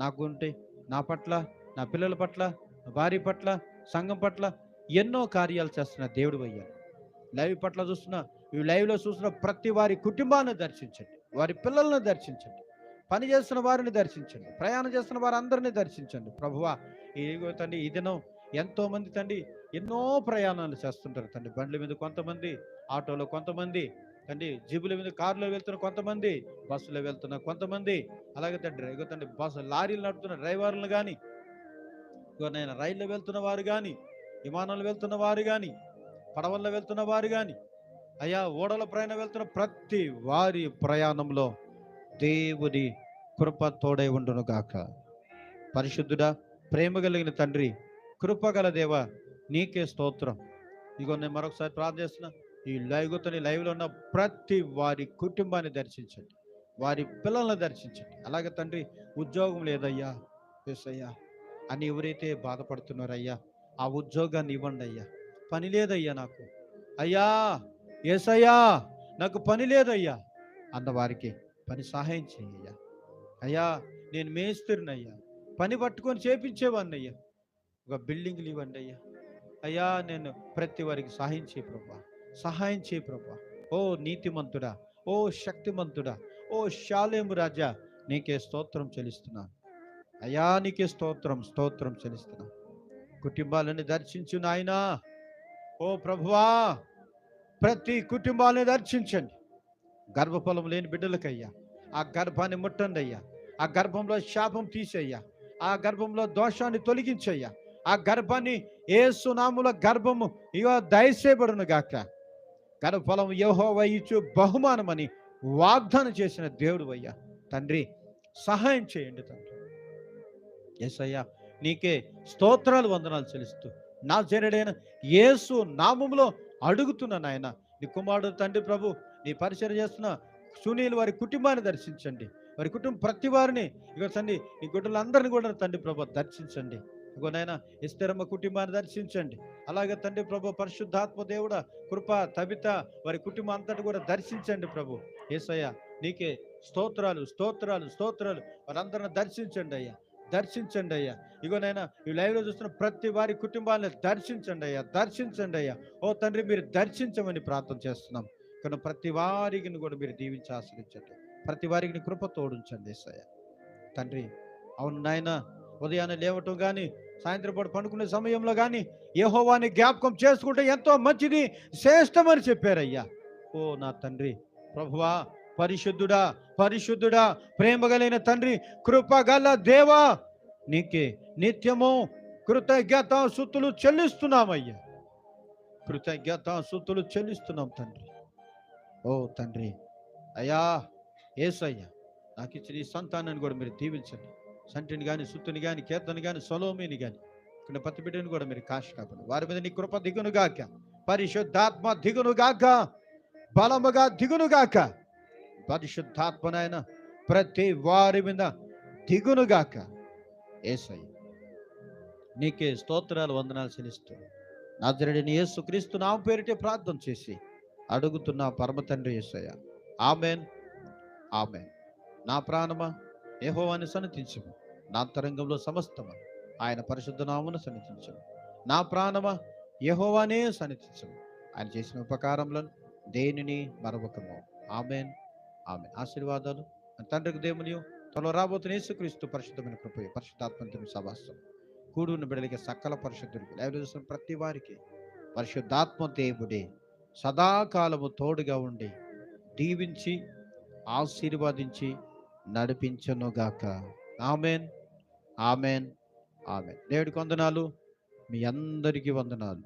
నాకుంటే నా పట్ల, నా పిల్లల పట్ల, నా భార్య పట్ల, సంఘం పట్ల ఎన్నో కార్యాలు చేస్తున్న దేవుడు అయ్యా. లైవ్ పట్ల చూస్తున్న, ఈ లైవ్లో చూస్తున్న ప్రతి వారి కుటుంబాన్ని దర్శించండి, వారి పిల్లలను దర్శించండి, పని చేస్తున్న వారిని దర్శించండి, ప్రయాణం చేస్తున్న వారందరినీ దర్శించండి. ప్రభువా, ఇదిగో తండ్రి, ఈ దినం ఎంతో మంది తండ్రి ఎన్నో ప్రయాణాలు చేస్తుంటారు తండ్రి. బండ్ల మీద కొంతమంది, ఆటోలో కొంతమంది తండ్రి, జీబుల మీద కారులో వెళ్తున్న కొంతమంది, బస్సులో వెళ్తున్న కొంతమంది, అలాగే తండ్రి ఇగో తండ్రి బస్సు లారీలు నడుపుతున్న డ్రైవర్లు కానీ, నేను రైల్లో వెళ్తున్న వారు కానీ, విమానంలో వెళ్తున్న వారు కానీ, పడవల్లో వెళ్తున్న వారు కానీ, అయ్యా ఓడల ప్రయాణం వెళ్తున్న ప్రతి వారి ప్రయాణంలో దేవుని కృప తోడై ఉండును గాక. పరిశుద్ధుడా, ప్రేమ కలిగిన తండ్రి, కృపగల దేవ, నీకే స్తోత్రం. ఇగో నేను మరొకసారి ప్రార్థన చేస్తున్నా, ఈ లైవ్లో ఉన్న ప్రతి వారి కుటుంబాన్ని దర్శించండి, వారి పిల్లల్ని దర్శించండి. అలాగే తండ్రి, ఉద్యోగం లేదయ్యా యేసయ్యా అని ఎవరైతే బాధపడుతున్నారయ్యా, ఆ ఉద్యోగాన్ని ఇవ్వండి అయ్యా. పని లేదయ్యా నాకు, అయ్యా యేసయ్యా నాకు పని లేదయ్యా అన్నవారికి పని సహాయం చేయ్యా. అయ్యా నేను మేస్త్రినయ్యా, పని పట్టుకొని చేపించేవాడిని అయ్యా, ఒక బిల్డింగ్లు ఇవ్వండి అయ్యా. అయ్యా నేను ప్రతి వారికి సహాయం చేయి ప్రభా, సహాయం చేయి ప్రభా. ఓ నీతిమంతుడా, ఓ శక్తిమంతుడా, ఓ షాలేము రాజా, నీకే స్తోత్రం చెల్లిస్తున్నాను అయ్యా, నీకే స్తోత్రం చెల్లిస్తున్నాను. కుటుంబాలను దర్శించు నాయనా. ఓ ప్రభువా, ప్రతి కుటుంబాన్ని దర్శించండి. గర్భఫలం లేని బిడ్డలకయ్యా, ఆ గర్భాన్ని ముట్టండి అయ్యా, ఆ గర్భంలో శాపం తీసేయ్యా, ఆ గర్భంలో దోషాన్ని తొలగించయ్యా. ఆ గర్భాన్ని యేసు నామములో గర్భము ఇగో దయచేయబడును గాక. గర్భఫలం యెహోవా ఇచ్చు బహుమానమని వాగ్దానం చేసిన దేవుడివయ్యా. తండ్రి, సహాయం చేయండి తండ్రి. యేసయ్యా, నీకే స్తోత్రాలు, వందనాలు చెల్లిస్తూ నజరేయుడైన యేసు నామములో అడుగుతున్నా నాయన. నీ కుమారుడు తండ్రి ప్రభు, నీ పరిచయం చేస్తున్న సునీల్ వారి కుటుంబాన్ని దర్శించండి. వారి కుటుంబం ప్రతి వారిని ఇగో తండ్రి, నీ గుడ్డలందరినీ కూడా తండ్రి ప్రభు దర్శించండి. ఇగో నాయన ఎస్తేరమ్మ కుటుంబాన్ని దర్శించండి. అలాగే తండ్రి ప్రభు పరిశుద్ధాత్మ దేవుడ కృప తబిత వారి కుటుంబం అంతటి కూడా దర్శించండి ప్రభు. యేసయ్యా, నీకే స్తోత్రాలు, స్తోత్రాలు, స్తోత్రాలు. వారందరిని దర్శించండి అయ్యా, దర్శించండి అయ్యా. ఇగోనైనా ఈ లైవ్లో చూస్తున్న ప్రతి వారి కుటుంబాలను దర్శించండి అయ్యా, దర్శించండి అయ్యా. ఓ తండ్రి, మీరు దర్శించమని ప్రార్థన చేస్తున్నాం. కానీ ప్రతి వారికి కూడా మీరు దీవించి ఆశ్రయించండి. ప్రతి వారికి కృప తోడించండి యేసయ్యా. తండ్రి, అవును నాయన, ఉదయాన్నే లేవటం కానీ సాయంత్రం పాటు పండుకునే సమయంలో కానీ యెహోవాని జ్ఞాపకం చేసుకుంటే ఎంతో మంచిది, శ్రేష్టమని చెప్పారయ్యా. ఓ నా తండ్రి ప్రభువా, పరిశుద్ధుడా, పరిశుద్ధుడా, ప్రేమ కలిగిన తండ్రి, కృపగల దేవా, నీకే నిత్యము కృతజ్ఞత స్తుతులు చెల్లిస్తున్నామయ్యా. కృతజ్ఞత స్తుతులు చెల్లిస్తున్నాం తండ్రి. ఓ తండ్రి, అయ్యా యేసయ్యా, నాకు ఇచ్చిన ఈ సంతానాన్ని కూడా మీరు దీవించండి. సంటిని కానీ, సుత్తుని కానీ, కీర్తని కానీ, సొలోమిని కానీ, ఇక్కడ పత్తి బిడ్డని కూడా మీరు కాశీ కాపాడు. వారి మీద నీ కృప దిగునుగాక, పరిశుద్ధాత్మ దిగునుగాక, బలముగా దిగునుగాక. పరిశుద్ధాత్మనైన ప్రతి వారి మీద దిగునుగాక. యేసయ్య, నీకే స్తోత్రాలు, వందనాలు చెల్లిస్తూ నజరేయుడైన యేసుక్రీస్తు నామము పేరిటే ప్రార్థన చేసి అడుగుతున్న పరమ తండ్రి యేసయ్య. ఆమేన్, ఆమేన్. నా ప్రాణమా యెహోవాని సన్నిధించుము, నా అంతరంగంలో సమస్తము ఆయన పరిశుద్ధ నామమును సన్నిధించుము. నా ప్రాణమా యెహోవానే సన్నిధించుము, ఆయన చేసిన ఉపకారములను దేనిని మరవకము. ఆమేన్, ఆమేన్. ఆశీర్వాదాలు తండ్రికి దేవుని త్వరలో రాబోతున్న యేసుక్రీస్తు పరిశుద్ధమైన కృప, పరిశుద్ధాత్మ సభాసం కూడి ఉన్న బిడ్డలకి సకల పరిశుద్ధుడికి లైవ్ ప్రతి వారికి పరిశుద్ధాత్మ దేవుడే సదాకాలము తోడుగా ఉండి దీవించి ఆశీర్వదించి నడిపించనుగాక. ఆమేన్, ఆమేన్, ఆమేన్. దేవుడికి వందనాలు, మీ అందరికీ వందనాలు.